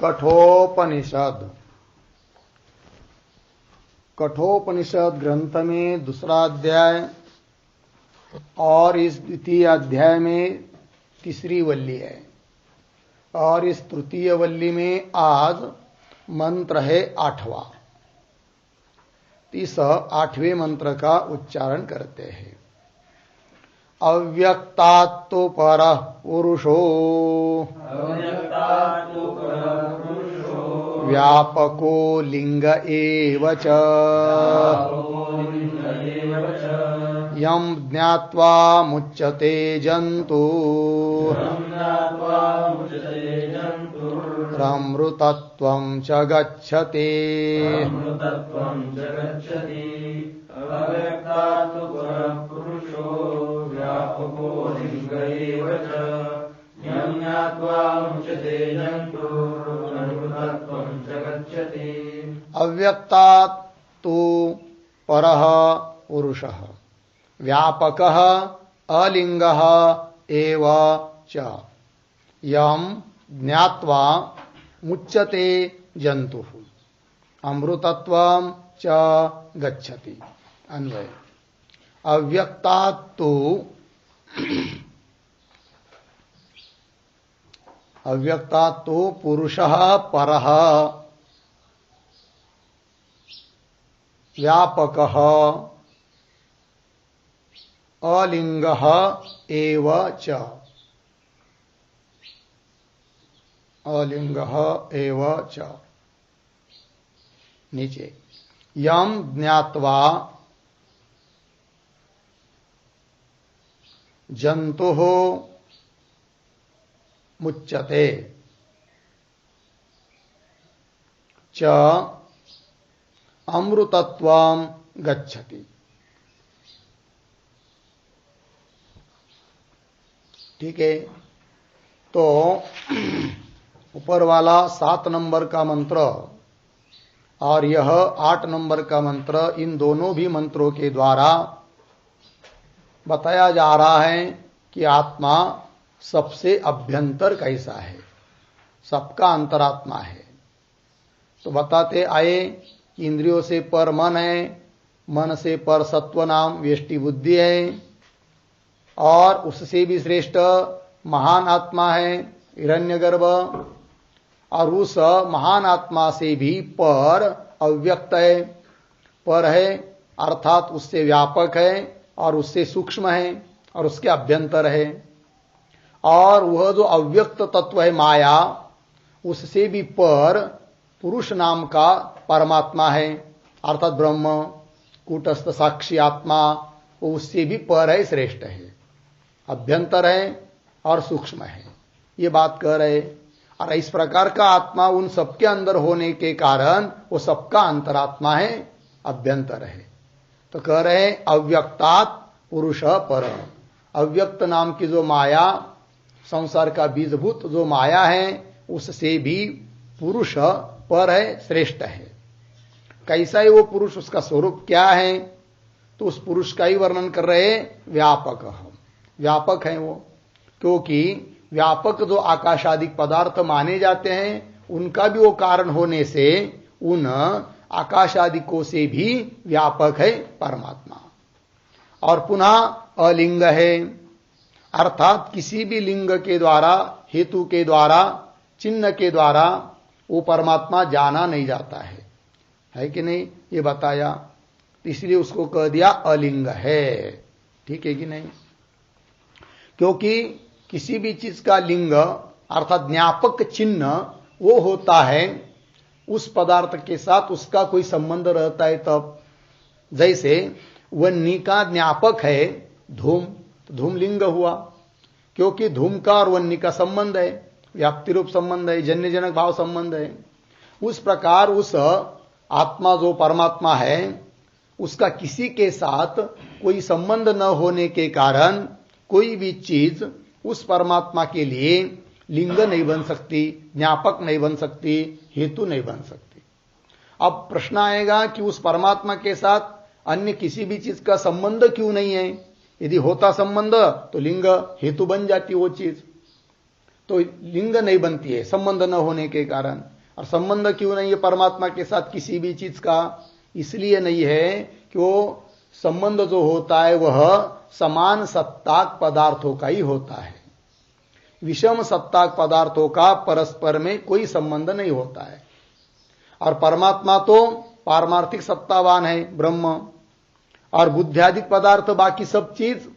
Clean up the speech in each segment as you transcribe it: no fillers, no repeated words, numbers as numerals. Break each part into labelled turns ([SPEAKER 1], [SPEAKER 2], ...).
[SPEAKER 1] कठोपनिषद। कठोपनिषद ग्रंथ में दूसरा अध्याय और इस द्वितीय अध्याय में तीसरी वल्ली है और इस तृतीय वल्ली में आज मंत्र है 8वां। इस 8वें मंत्र का उच्चारण करते हैं। अव्यक्तात्तु परः पुरुषो व्यापको लिंग एव च यं ज्ञात्वा मुच्यते जन्तु रमृतत्वं च गच्छति।
[SPEAKER 2] अव्यक्तात्तु परः पुरुषो व्यापको लिंग एव च यं ज्ञात्वा मुच्यते जन्तुरमृतत्वं च गच्छति।
[SPEAKER 1] अव्यक्तात्तु परः पुरुषः व्यापकः अलिंगः एव च यं ज्ञात्वा मुच्यते जन्तुः अमृतत्वं च गच्छति। अन्वय। अव्यक्तात्तु पुरुषः परः व्यापकः अलिंगः एव च नीचे यं ज्ञात्वा जन्तुः मुच्यते च अमृतत्वं गच्छति। ठीक है, तो ऊपर वाला 7 नंबर का मंत्र और यह 8 नंबर का मंत्र, इन दोनों भी मंत्रों के द्वारा बताया जा रहा है कि आत्मा सबसे अभ्यंतर कैसा है, सबका अंतरात्मा है। तो बताते आए कि इंद्रियों से पर मन है, मन से पर सत्व नाम व्यष्टि बुद्धि है और उससे भी श्रेष्ठ महान आत्मा है हिरण्यगर्भ और उस महान आत्मा से भी पर अव्यक्त है, पर है अर्थात उससे व्यापक है और उससे सूक्ष्म है और उसके अभ्यंतर है। और वह जो अव्यक्त तत्व है माया, उससे भी पर पुरुष नाम का परमात्मा है अर्थात ब्रह्म कूटस्थ साक्षी आत्मा, वो उससे भी पर है, श्रेष्ठ है, अभ्यंतर है और सूक्ष्म है, ये बात कह रहे। और इस प्रकार का आत्मा उन सबके अंदर होने के कारण वो सबका अंतरात्मा है, अभ्यंतर है। तो कह रहे हैं अव्यक्तात् पुरुष पर। अव्यक्त नाम की जो माया, संसार का बीजभूत जो माया है, उससे भी पुरुष पर है, श्रेष्ठ है। कैसा है वो पुरुष, उसका स्वरूप क्या है, तो उस पुरुष का ही वर्णन कर रहे हैं। व्यापक है वो, क्योंकि व्यापक जो आकाशादिक पदार्थ माने जाते हैं, उनका भी वो कारण होने से उन आकाशादिकों से भी व्यापक है परमात्मा। और पुनः अलिंग है, अर्थात किसी भी लिंग के द्वारा, हेतु के द्वारा, चिन्ह के द्वारा वो परमात्मा जाना नहीं जाता है कि नहीं, ये बताया। इसलिए उसको कह दिया अलिंग है। ठीक है कि नहीं, क्योंकि किसी भी चीज का लिंग अर्थात ज्ञापक चिन्ह वो होता है उस पदार्थ के साथ उसका कोई संबंध रहता है तब। जैसे वन्नी का ज्ञापक है धूम, तो धूम लिंग हुआ, क्योंकि धूम का और वन्नी का संबंध है, व्याप्ति रूप संबंध है, जन्य जनक भाव संबंध है। उस प्रकार उस आत्मा जो परमात्मा है, उसका किसी के साथ कोई संबंध न होने के कारण कोई भी चीज उस परमात्मा के लिए लिंग नहीं बन सकती, ज्ञापक नहीं बन सकती, हेतु नहीं बन सकती। अब प्रश्न आएगा कि उस परमात्मा के साथ अन्य किसी भी चीज का संबंध क्यों नहीं है? यदि होता संबंध तो लिंग हेतु बन जाती वो चीज। तो लिंग नहीं बनती है संबंध न होने के कारण। और संबंध क्यों नहीं है परमात्मा के साथ किसी भी चीज का? इसलिए नहीं है कि वो संबंध जो होता है वह समान सत्ताक पदार्थों का ही होता है। विषम सत्ताक पदार्थों का परस्पर में कोई संबंध नहीं होता है। और परमात्मा तो पारमार्थिक सत्तावान है ब्रह्म, और बुद्धियादिक पदार्थ बाकी सब चीज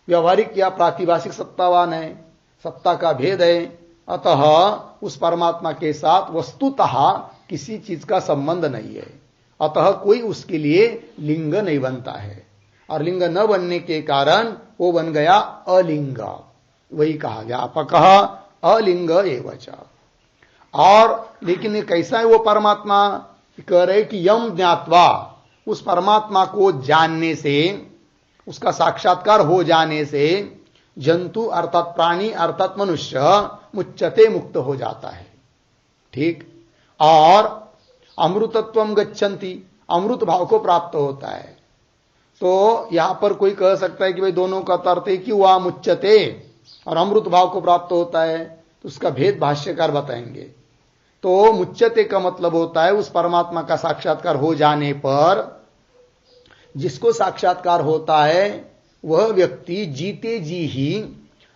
[SPEAKER 1] व्यवहारिक या प्रातिभाषिक सत्तावान है, सत्ता का भेद है। अतः उस परमात्मा के साथ वस्तुतः किसी चीज का संबंध नहीं है। अतः कोई उसके लिए लिंग नहीं बनता है, और लिंग न बनने के कारण वो बन गया अलिंग। वही कहा गया अपकः अलिंग एवच। और लेकिन ये कैसा है वो परमात्मा? कह रहे कि यम ज्ञात्वा, उस परमात्मा को जानने से, उसका साक्षात्कार हो जाने से जंतु अर्थात प्राणी अर्थात मनुष्य मुच्यते मुक्त हो जाता है। ठीक। और अमृतत्वम गच्छन्ति, अमृत भाव को प्राप्त होता है। तो यहां पर कोई कह सकता है कि भाई दोनों का अर्थ है कि वह मुच्यते और अमृत भाव को प्राप्त होता है, तो उसका भेद भाष्यकार बताएंगे। तो मुच्यते का मतलब होता है उस परमात्मा का साक्षात्कार हो जाने पर जिसको साक्षात्कार होता है वह व्यक्ति जीते जी ही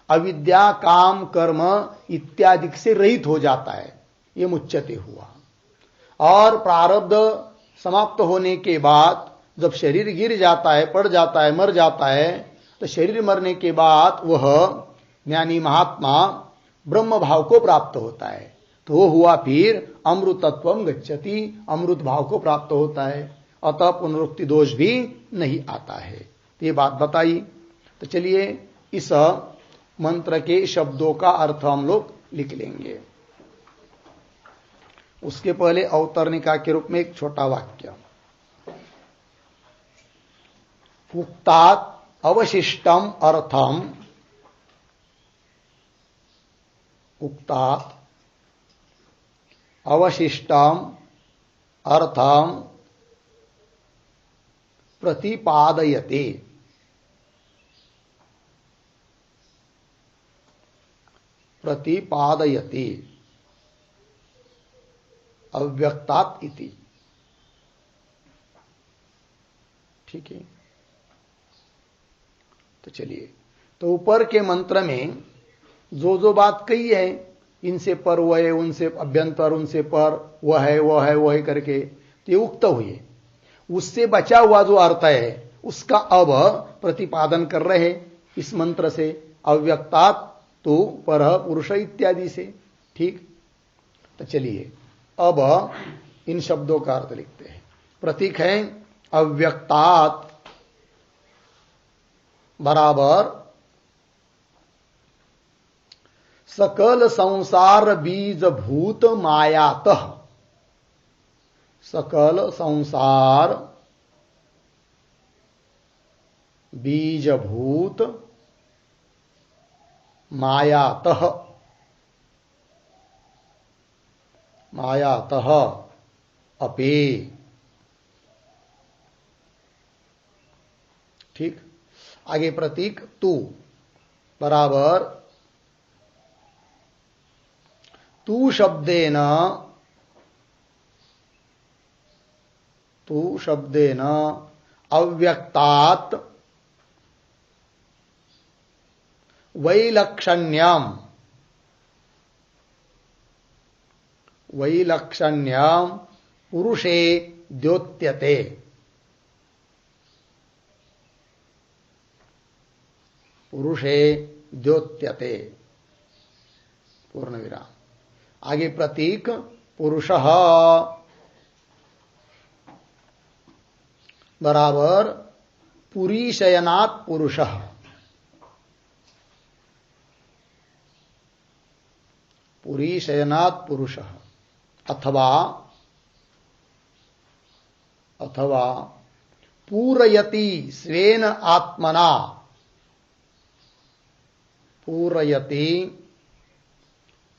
[SPEAKER 1] अविद्या काम कर्म इत्यादि से रहित हो जाता है। यह मुच्यते हुआ। और प्रारब्ध समाप्त होने के बाद जब शरीर गिर जाता है, पड़ जाता है, मर जाता है, तो शरीर मरने के बाद वह ज्ञानी महात्मा ब्रह्म भाव को प्राप्त होता है। तो वो हुआ फिर अमृतत्वम गच्छति, अमृत भाव को प्राप्त होता है। अतः पुनरुक्ति दोष भी नहीं आता है। तो ये बात बताई। तो चलिए इस मंत्र के शब्दों का अर्थ हम लोग लिख लेंगे। उसके पहले अवतरणिका के रूप में एक छोटा वाक्य। उक्तात् अवशिष्टम अर्थम, उक्तात् अवशिष्टम अर्थम प्रतिपादयते, प्रतिपादयते अव्यक्तात् इति। ठीक है। तो चलिए, तो ऊपर के मंत्र में जो जो बात कही है, इनसे पर वह है, उनसे अभ्यंतर, उनसे पर वह है, वह है, वह है करके तो ये उक्त हुए। उससे बचा हुआ जो अर्थ है उसका अब प्रतिपादन कर रहे इस मंत्र से, अव्यक्तात् तो पर पुरुष इत्यादि से। ठीक। तो चलिए अब इन शब्दों का अर्थ लिखते हैं। प्रतीक है अव्यक्तात् बराबर सकल संसार बीज भूत मायातः, सकल संसार बीजभूत मायातः, मायातः अपि। ठीक। आगे प्रतीक तू बराबर तू शब्देन, तू शब्देन अव्यक्तात् वैलक्षण्यम, वैलक्षण्यम पुरुषे द्योत्यते, पुरुषे द्योत्यते पूर्ण विराम। आगे प्रतीक पुरुषः बराबर पुरीशयनात् पुरुषः, पुरीशयनात् पुरुषः अथवा अथवा पूरयति स्वेन आत्मना, पूरयति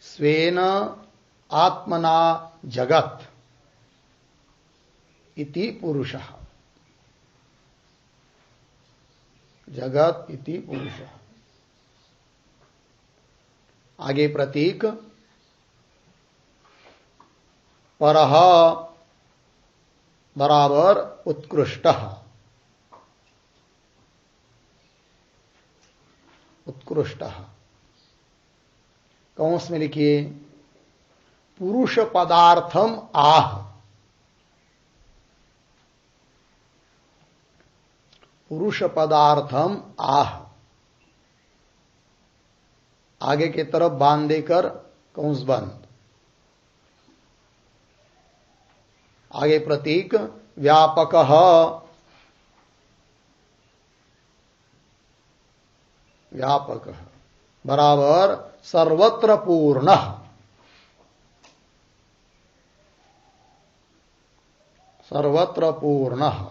[SPEAKER 1] स्वेन आत्मना जगत इति पुरुषः, जगत इति पुरुषः। आगे प्रतीक परः बराबर उत्कृष्टः, उत्कृष्टः। कौंस में लिखिए पुरुष पदार्थम आह, पुरुष पदार्थम आह। आगे की तरफ बांध देकर कौंस बंद। आगे प्रतीक व्यापकः, व्यापकः बराबर सर्वत्र पूर्णः, सर्वत्र पूर्णः।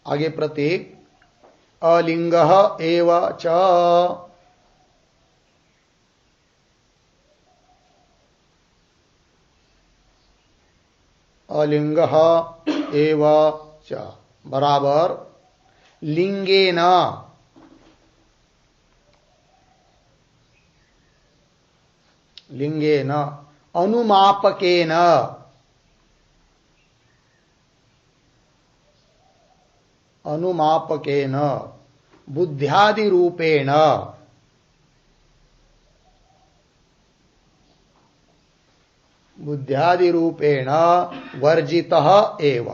[SPEAKER 1] आगे प्रतीक अलिंगः एव च, अलिंगः एव च बराबर लिंगेन, लिंगेन अनुमापकेन, अनुमापकेन बुद्ध्यादि रूपेण, बुद्ध्यादि रूपेण वर्जितः एव,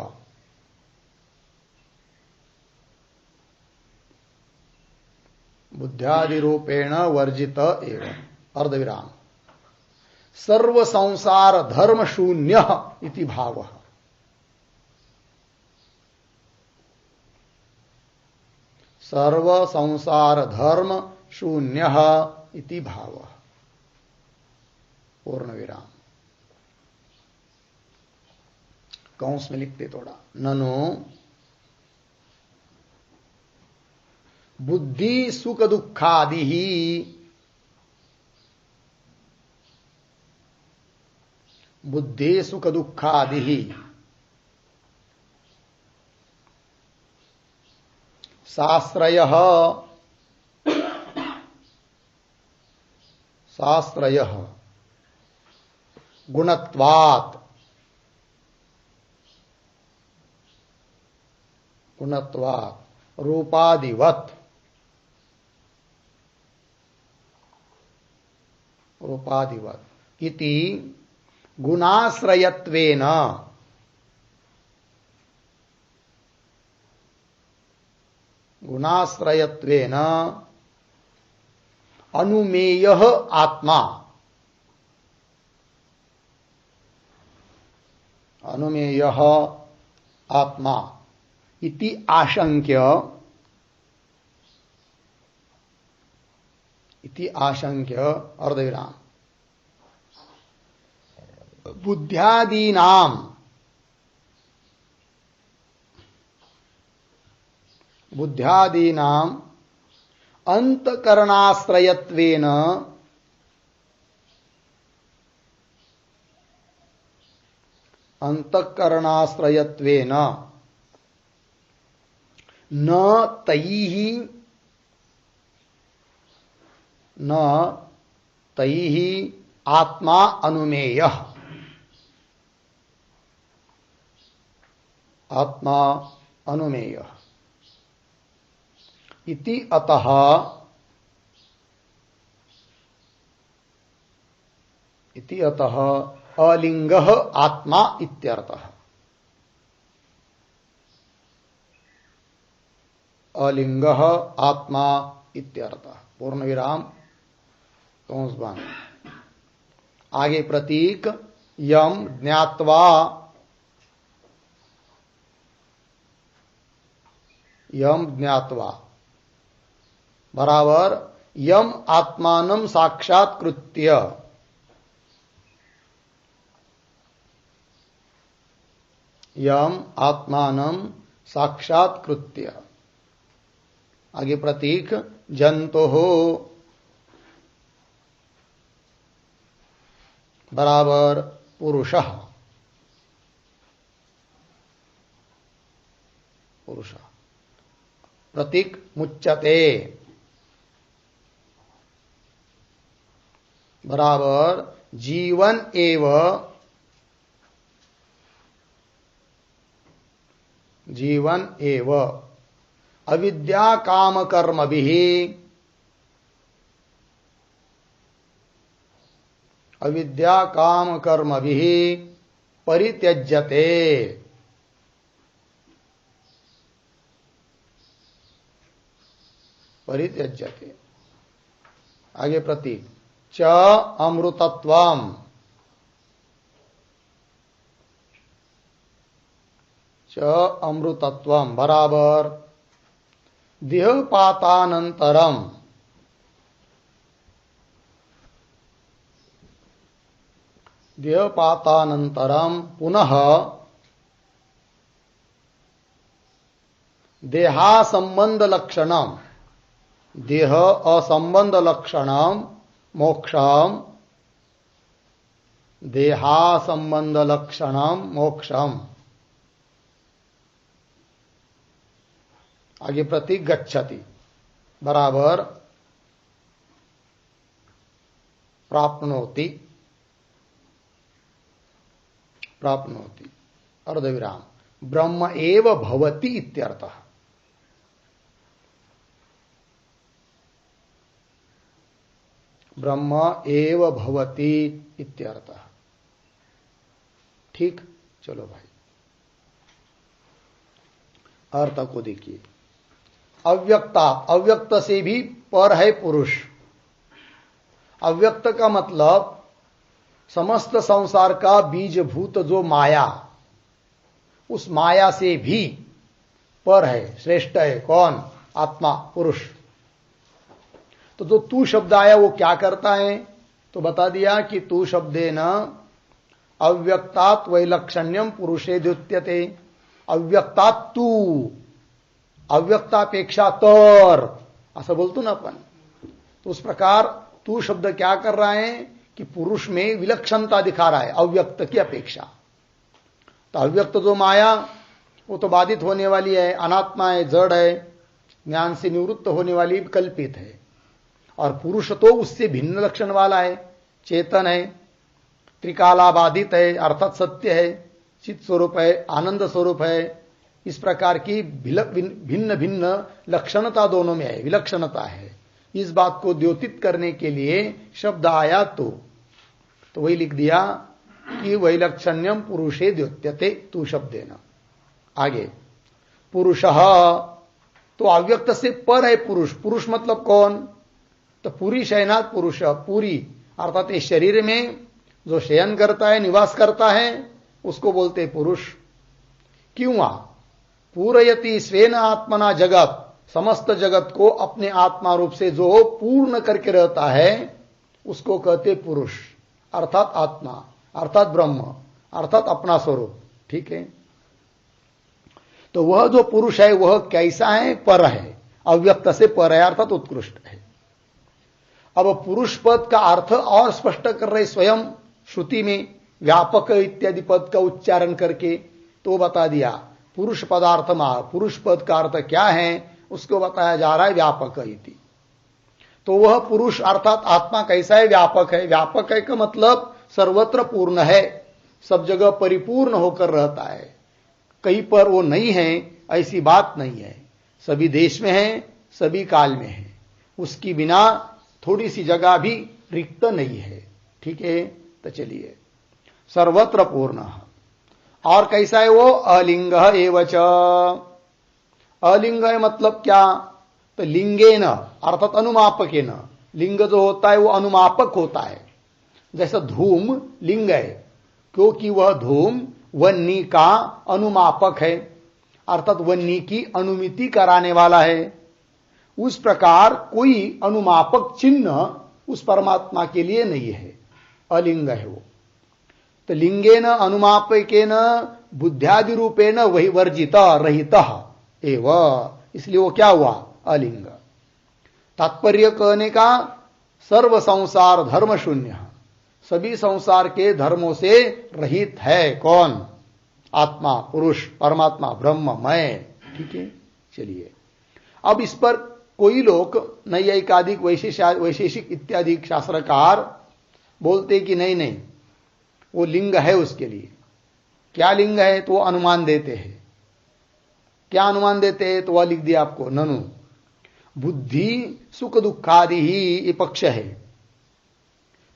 [SPEAKER 1] बुद्ध्यादि रूपेण वर्जित एव अर्धविराम। सर्व संसार धर्म शून्य इति भावः, सर्व संसार धर्म शून्य इति भावः पूर्ण विराम। कौंस में लिखते थोड़ा ननु बुद्धि सुख दुखादि ही, बुद्धि सुख दुखादि ही शास्त्रयः, शास्त्रयः गुणत्वात्, गुणत्वात् रूपादिवत्, रूपादिवत् इति गुणाश्रयत्वेन, गुणाश्रयत्वेन अनुमेयः आत्मा, अनुमेयः आत्मा इति आशंक्य, इति आशंक्य अर्धविराम बुद्ध्यादीनां, बुद्ध्यादीनां अंतकरणाश्रयत्वेन, अंतकरणाश्रयत्वेन न तैः, न तैः आत्मा अनुमेयः, आत्मा अनुमेयः इति अतः, इति अतः अलिंगः आत्मा इत्यर्थः, अलिंगः आत्मा इत्यर्थः पूर्ण विराम कौंस बंद। आगे प्रतीक यम ज्ञात्वा, यम ज्ञात्वा बराबर यम आत्मानं साक्षात्कृत्य, यम आत्मानं साक्षात्कृत्य। आगे प्रतीक जंतुः बराबर पुरुषः, पुरुषः प्रतीक मुच्यते, बराबर जीवन एव अविद्या काम कर्म परित्यज्यते। आगे प्रतीक च अमृतत्वम बराबर देहपातानंतरम पुनः देहासंबंध लक्षणम देह असंबंध लक्षणम मोक्षम देहासंबंध लक्षणम मोक्षम। आगे प्रतीक गच्छति बराबर प्राप्नोति अर्धविराम ब्रह्म एव भवति इत्यर्थः। ब्रह्म एव भवति इत्यर्थः। ठीक, चलो भाई अर्थ को देखिए। अव्यक्ता, अव्यक्त से भी पर है पुरुष। अव्यक्त का मतलब समस्त संसार का बीजभूत जो माया, उस माया से भी पर है, श्रेष्ठ है। कौन? आत्मा, पुरुष। तो जो तू शब्द आया वो क्या करता है? तो बता दिया कि तू शब्देन अव्यक्तात् वैलक्षण्यम पुरुषे द्युत्यते। अव्यक्तात् तू, अव्यक्तापेक्षा तर, असं बोलतो ना अपन। तो उस प्रकार तू शब्द क्या कर रहा है कि पुरुष में विलक्षणता दिखा रहा है अव्यक्त की अपेक्षा। तो अव्यक्त जो माया वो तो बाधित होने वाली है, अनात्मा है, जड़ है, ज्ञान से निवृत्त होने वाली, कल्पित है। और पुरुष तो उससे भिन्न लक्षण वाला है, चेतन है, त्रिकालाबाधित है, अर्थात सत्य है, चित स्वरूप है, आनंद स्वरूप है। इस प्रकार की भिन्न भिन्न लक्षणता दोनों में है, विलक्षणता है। इस बात को द्योतित करने के लिए शब्द आया तो वही लिख दिया कि वैलक्षण्यम पुरुषे द्योत्यते तू शब्देन। आगे पुरुषः, तो अव्यक्त से पर है पुरुष। पुरुष मतलब कौन? तो पूरी शयनाथ पुरुष, पूरी अर्थात इस शरीर में जो शयन करता है, निवास करता है, उसको बोलते पुरुष। क्यों? पूरयति स्वेन आत्मना जगत, समस्त जगत को अपने आत्मा रूप से जो पूर्ण करके रहता है उसको कहते पुरुष, अर्थात आत्मा, अर्थात ब्रह्म, अर्थात अपना स्वरूप। ठीक है। तो वह जो पुरुष है वह कैसा है? पर है, अव्यक्त से पर है, अर्थात उत्कृष्ट है। अब पुरुष पद का अर्थ और स्पष्ट कर रहे स्वयं श्रुति में, व्यापक इत्यादि पद का उच्चारण करके तो बता दिया। पुरुष पदार्थ में पुरुष पद का अर्थ क्या है उसको बताया जा रहा है व्यापक इति। तो वह पुरुष अर्थात आत्मा कैसा है? व्यापक है। व्यापक है का मतलब सर्वत्र पूर्ण है, सब जगह परिपूर्ण होकर रहता है, कहीं पर वो नहीं है ऐसी बात नहीं है। सभी देश में है, सभी काल में है, उसकी बिना थोड़ी सी जगह भी रिक्त नहीं है। ठीक है। तो चलिए, सर्वत्र पूर्ण। और कैसा है वो? अलिंग एवच। अलिंग है मतलब क्या? तो लिंगेन अर्थात अनुमापकेन। लिंग जो होता है वो अनुमापक होता है। जैसा धूम लिंग है, क्योंकि वह धूम वन्नी का अनुमापक है, अर्थात वन्नी की अनुमिति कराने वाला है। उस प्रकार कोई अनुमापक चिन्ह उस परमात्मा के लिए नहीं है, अलिंग है वो। तो लिंगेन अनुमापकेन बुद्ध्यादि रूपेण वही वर्जित रहित एव, इसलिए वो क्या हुआ? अलिंग। तात्पर्य कहने का सर्व संसार धर्म शून्य, सभी संसार के धर्मों से रहित है। कौन? आत्मा, पुरुष, परमात्मा, ब्रह्म, मैं। ठीक है। चलिए, अब इस पर कोई लोग नैयायिक, वैशेषिक इत्यादि शास्त्रकार बोलते कि नहीं नहीं वो लिंग है उसके लिए। क्या लिंग है तो वो अनुमान देते हैं। क्या अनुमान देते हैं तो वह लिख दिया आपको, ननु बुद्धि सुख दुखादि ही ये पक्ष है।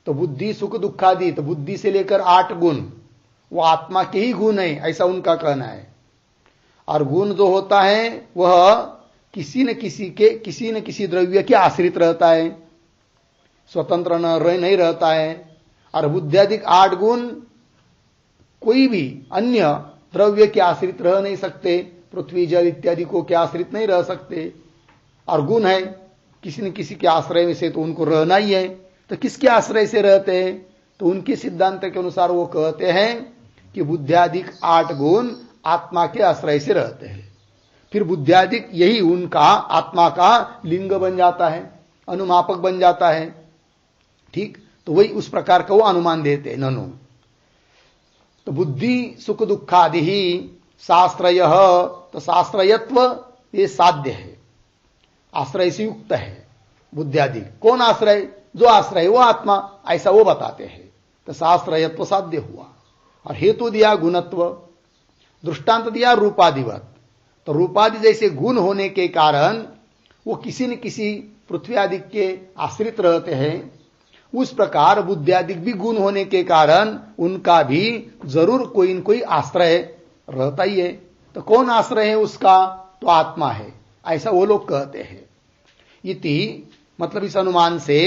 [SPEAKER 1] तो बुद्धि सुख दुखादि, तो बुद्धि से लेकर 8 गुण वो आत्मा के ही गुण है, ऐसा उनका कहना है। और गुण जो होता है वह किसी न किसी द्रव्य के आश्रित रहता है, स्वतंत्र नहीं रहता है। और बुद्धियादिक 8 गुण कोई भी अन्य द्रव्य के आश्रित रह नहीं सकते, पृथ्वी जल इत्यादि को के आश्रित नहीं रह सकते। और गुण है किसी न किसी के आश्रय से तो उनको रहना ही है। तो किसके आश्रय से रहते हैं तो उनके सिद्धांत के अनुसार वो कहते हैं कि बुद्धियादिक 8 गुण आत्मा के आश्रय से रहते हैं। फिर बुद्धियादिक यही उनका आत्मा का लिंग बन जाता है, अनुमापक बन जाता है। ठीक, तो वही उस प्रकार का वो अनुमान देते हैं। ननु तो बुद्धि सुख दुखादि ही शास्त्रय, तो शास्त्रयत्व ये साध्य है, आश्रय से युक्त है बुद्धियादि। कौन आश्रय? जो आश्रय वो आत्मा, ऐसा वो बताते हैं। तो शास्त्रयत्व साध्य हुआ। और हेतु दिया गुणत्व, दृष्टांत दिया रूपादिवत। तो रूपादि जैसे गुण होने के कारण वो किसी न किसी पृथ्वी आदि के आश्रित रहते हैं, उस प्रकार बुद्धियादिक भी गुण होने के कारण उनका भी जरूर कोई न कोई आश्रय रहता ही है। तो कौन आश्रय है उसका? तो आत्मा है, ऐसा वो लोग कहते हैं। इति मतलब इस अनुमान से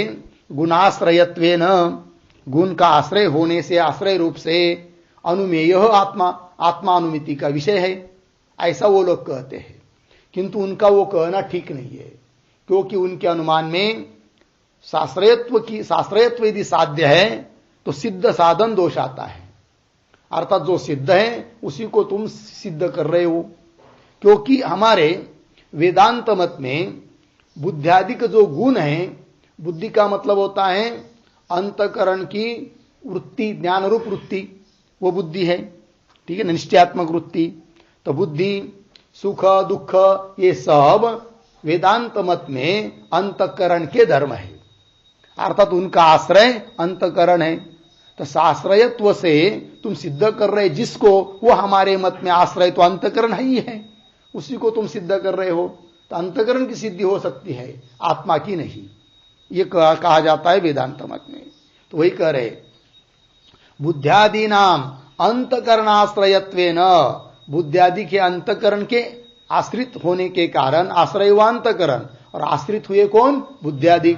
[SPEAKER 1] गुणाश्रयत्वेन, गुण का आश्रय होने से, आश्रय रूप से अनुमेय आत्मा, आत्मा अनुमिति का विषय है, ऐसा वो लोग कहते हैं। किंतु उनका वो कहना ठीक नहीं है, क्योंकि उनके अनुमान में शास्त्रयत्व यदि साध्य है तो सिद्ध साधन दोष आता है। अर्थात जो सिद्ध है उसी को तुम सिद्ध कर रहे हो। क्योंकि हमारे वेदांत मत में बुद्धियादिक जो गुण है, बुद्धि का मतलब होता है अंतकरण की वृत्ति, ज्ञान रूप वृत्ति, वो बुद्धि है। ठीक है, निश्चयात्मक वृत्ति। तो बुद्धि सुख दुख ये सब वेदांत मत में अंतकरण के धर्म है, अर्थात उनका आश्रय अंतकरण है। तो शास्त्रयत्व से तुम सिद्ध कर रहे जिसको, वो हमारे मत में आश्रय तो अंतकरण ही है, उसी को तुम सिद्ध कर रहे हो। तो अंतकरण की सिद्धि हो सकती है, आत्मा की नहीं, ये कहा जाता है वेदांत मत में। तो वही कह रहे बुद्धियादि नाम अंतकरणाश्रयत्वेन, बुद्धियादि के अंतकरण के आश्रित होने के कारण आश्रय हुआ अंतकरण, और आश्रित हुए कौन? बुद्धियादि।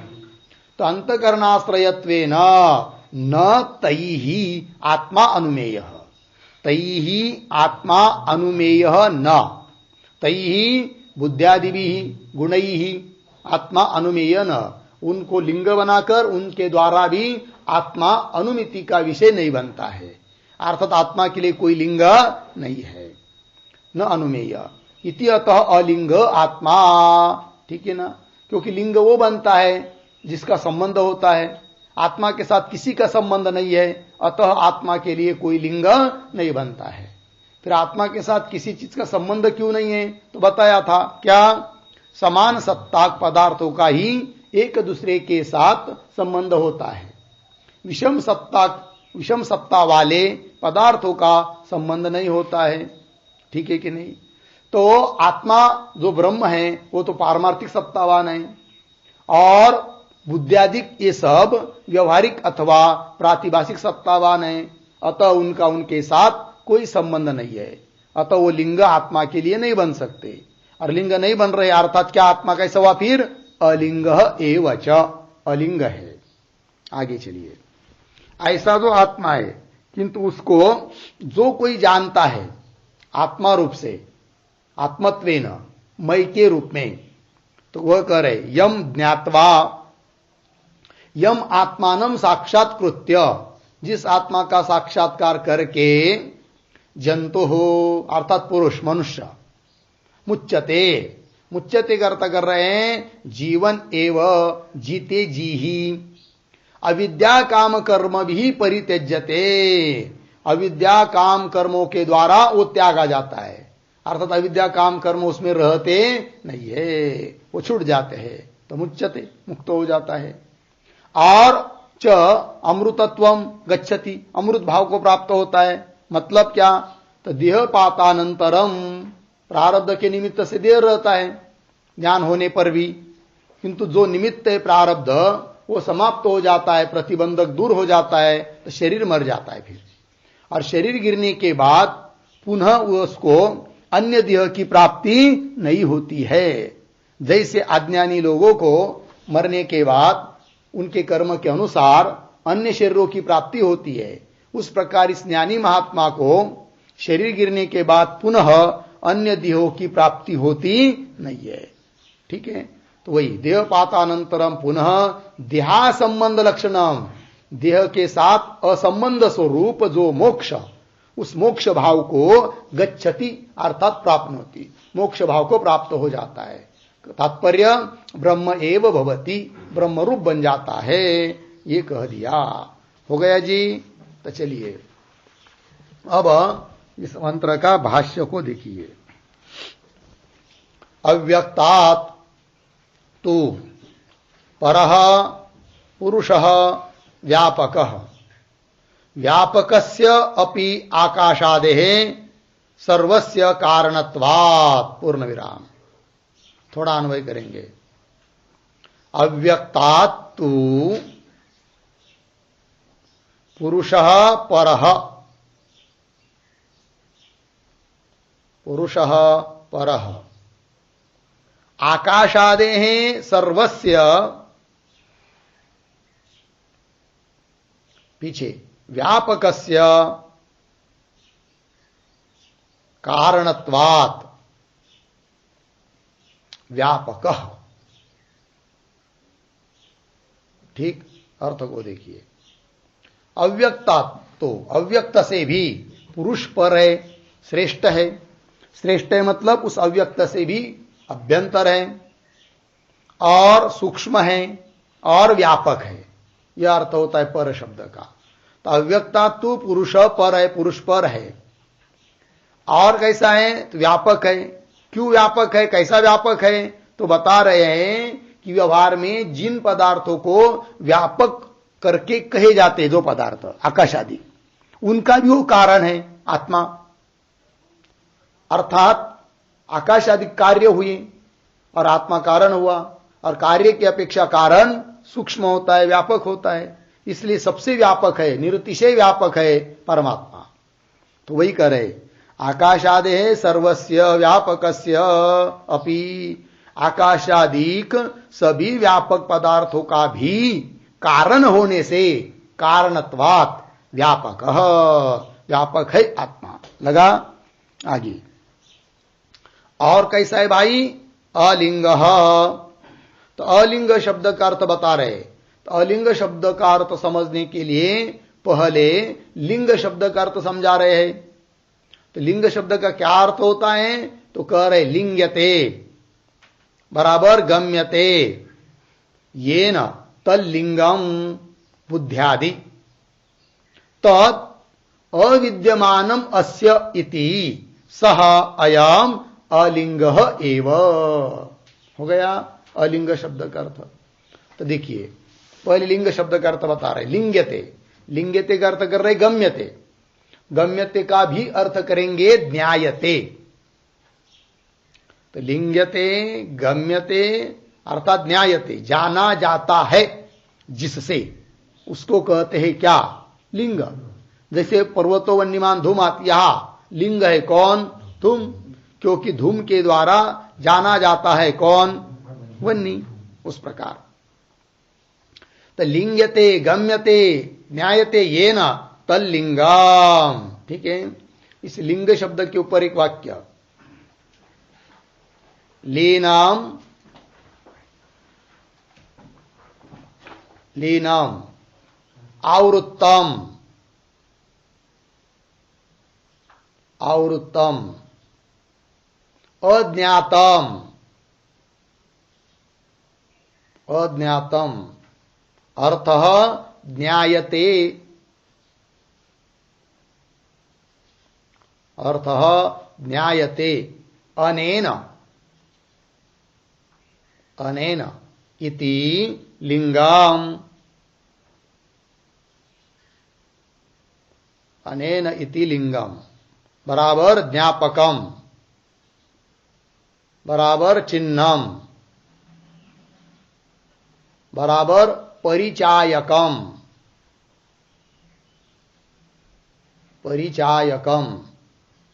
[SPEAKER 1] तो अंतकरणाश्रयत्वेन न तैहि आत्मा अनुमेय, तैहि आत्मा अनुमेय न, तैहि बुद्धियादिभिः गुणैः आत्मा अनुमेय न, उनको लिंग बनाकर उनके द्वारा भी आत्मा अनुमिति का विषय नहीं बनता है। अर्थात आत्मा के लिए कोई लिंग नहीं है, न अनुमेय। इति अतः अलिंग आत्मा, ठीक है ना, क्योंकि लिंग वो बनता है जिसका संबंध होता है, आत्मा के साथ किसी का संबंध नहीं है, अतः आत्मा के लिए कोई लिंग नहीं बनता है। फिर आत्मा के साथ किसी चीज का संबंध क्यों नहीं है? तो बताया था क्या, समान सत्ताक पदार्थों का ही एक दूसरे के साथ संबंध होता है, विषम सत्ता वाले पदार्थों का संबंध नहीं होता है। ठीक है कि नहीं? तो आत्मा जो ब्रह्म है वो तो पारमार्थिक सत्तावान है, और बुद्धियादिक ये सब व्यवहारिक अथवा प्रातिभाषिक सत्तावान है, अतः उनका उनके साथ कोई संबंध नहीं है। अतः वो लिंग आत्मा के लिए नहीं बन सकते, और लिंग नहीं बन रहे अर्थात क्या आत्मा कैसा हुआ? फिर अलिंग एवच, अलिंग है। आगे चलिए, ऐसा जो आत्मा है किंतु उसको जो कोई जानता है आत्मा रूप से, आत्मत्वेन, मय के रूप में, तो वह कह रहे यम ज्ञात्वा, यम आत्मानम साक्षात्कृत्य, जिस आत्मा का साक्षात्कार करके जंतु हो अर्थात पुरुष मनुष्य, मुच्यते, मुच्यते का अर्थ कर रहे हैं जीवन एव जीते जी ही, अविद्या काम कर्म भी परित्यज्यते, अविद्या काम कर्मों के द्वारा वो त्यागा जाता है, अर्थात अविद्या काम कर्म उसमें रहते नहीं है, वो छूट जाते हैं, तो मुच्यते, मुक्त हो जाता है। और च अमृतत्वम गच्छति, अमृत भाव को प्राप्त होता है। मतलब क्या? तो देहपातानंतरम, प्रारब्ध के निमित्त से देह रहता है ज्ञान होने पर भी, किंतु जो निमित्त है प्रारब्ध वो समाप्त हो जाता है, प्रतिबंधक दूर हो जाता है, तो शरीर मर जाता है फिर। और शरीर गिरने के बाद पुनः उसको अन्य देह की प्राप्ति नहीं होती है। जैसे अज्ञानी लोगों को मरने के बाद उनके कर्म के अनुसार अन्य शरीरों की प्राप्ति होती है, उस प्रकार इस ज्ञानी महात्मा को शरीर गिरने के बाद पुनः अन्य देहों की प्राप्ति होती नहीं है। ठीक है, तो वही देहपातानंतरम पुनः देहा संबंध लक्षणम, देह के साथ असंबंध स्वरूप जो मोक्ष, उस मोक्ष भाव को गच्छति अर्थात प्राप्त होती, मोक्ष भाव को प्राप्त हो जाता है। तात्पर्य ब्रह्म एव भवति, ब्रह्म रूप बन जाता है, ये कह दिया। हो गया जी। तो चलिए अब इस मंत्र का भाष्य को देखिए। अव्यक्तात् तु परः पुरुषः व्यापकः, व्यापकस्य अपि आकाशादेः सर्वस्य कारणत्वात्, पूर्ण विराम। थोड़ा अन्वय करेंगे। अव्यक्तात् तु पुरुषः परः, पुरुषः परः, आकाशादेः सर्वस्य, पीछे व्यापकस्य कारणत्वात्, व्यापकः। ठीक, अर्थ को देखिए। अव्यक्ता, तो अव्यक्त से भी पुरुष पर है, श्रेष्ठ है। श्रेष्ठ है मतलब उस अव्यक्त से भी अभ्यंतर है और सूक्ष्म है और व्यापक है, यह अर्थ होता है पर शब्द का। तो अव्यक्ता तो पुरुष पर है, पुरुष पर है। और कैसा है? तो व्यापक है। क्यों व्यापक है, कैसा व्यापक है? तो बता रहे हैं कि व्यवहार में जिन पदार्थों को व्यापक करके कहे जाते, जो पदार्थ आकाश आदि, उनका भी वो कारण है आत्मा। अर्थात आकाश आदि कार्य हुए और आत्मा कारण हुआ, और कार्य की अपेक्षा कारण सूक्ष्म होता है, व्यापक होता है, इसलिए सबसे व्यापक है, निरतिशय व्यापक है परमात्मा। तो वही कह रहे, आकाशादेः सर्वस्य व्यापकस्य अपि, आकाशादिक सभी व्यापक पदार्थों का भी कारण होने से कारणत्वात् व्यापक, व्यापक है आत्मा। लगा? आगे और कैसा है भाई? अलिंग। तो अलिंग शब्द का अर्थ बता रहे। तो अलिंग शब्द का अर्थ समझने के लिए पहले लिंग शब्द का अर्थ समझा रहे हैं। तो लिंग शब्द का क्या अर्थ होता है? तो कह रहे लिंग्यते बराबर गम्यते येन तल्लिंगम बुद्ध्यादि तत् अविद्यमानम अस्य इति सह अयम अलिंग एव। हो गया अलिंग शब्द का अर्थ। तो देखिए पहले लिंग शब्द का अर्थ बता रहे, लिंग्यते, लिंग्यते का अर्थ कर रहे गम्यते, गम्यते का भी अर्थ करेंगे ज्ञायते। तो लिंग्यते गम्यते अर्थात न्यायते, जाना जाता है जिससे, उसको कहते हैं क्या? लिंग। जैसे पर्वतो वन्यमान धूमात, यहां लिंग है कौन? धूम, क्योंकि धूम के द्वारा जाना जाता है कौन? वन्नी। उस प्रकार तो लिंग्यते गम्यते न्यायते येन तल्लिंगम। ठीक है, इस लिंग शब्द के ऊपर एक वाक्य, लीनाम लीनम आवृत्तम, आवृत्तम अज्ञातम, अज्ञातम अर्थः ज्ञायते, अर्थः ज्ञायते अनेन, अनेन इति लिंगम। अनेन इति लिंगम बराबर ज्ञापकम बराबर चिन्हम बराबर परिचायकम परिचायकम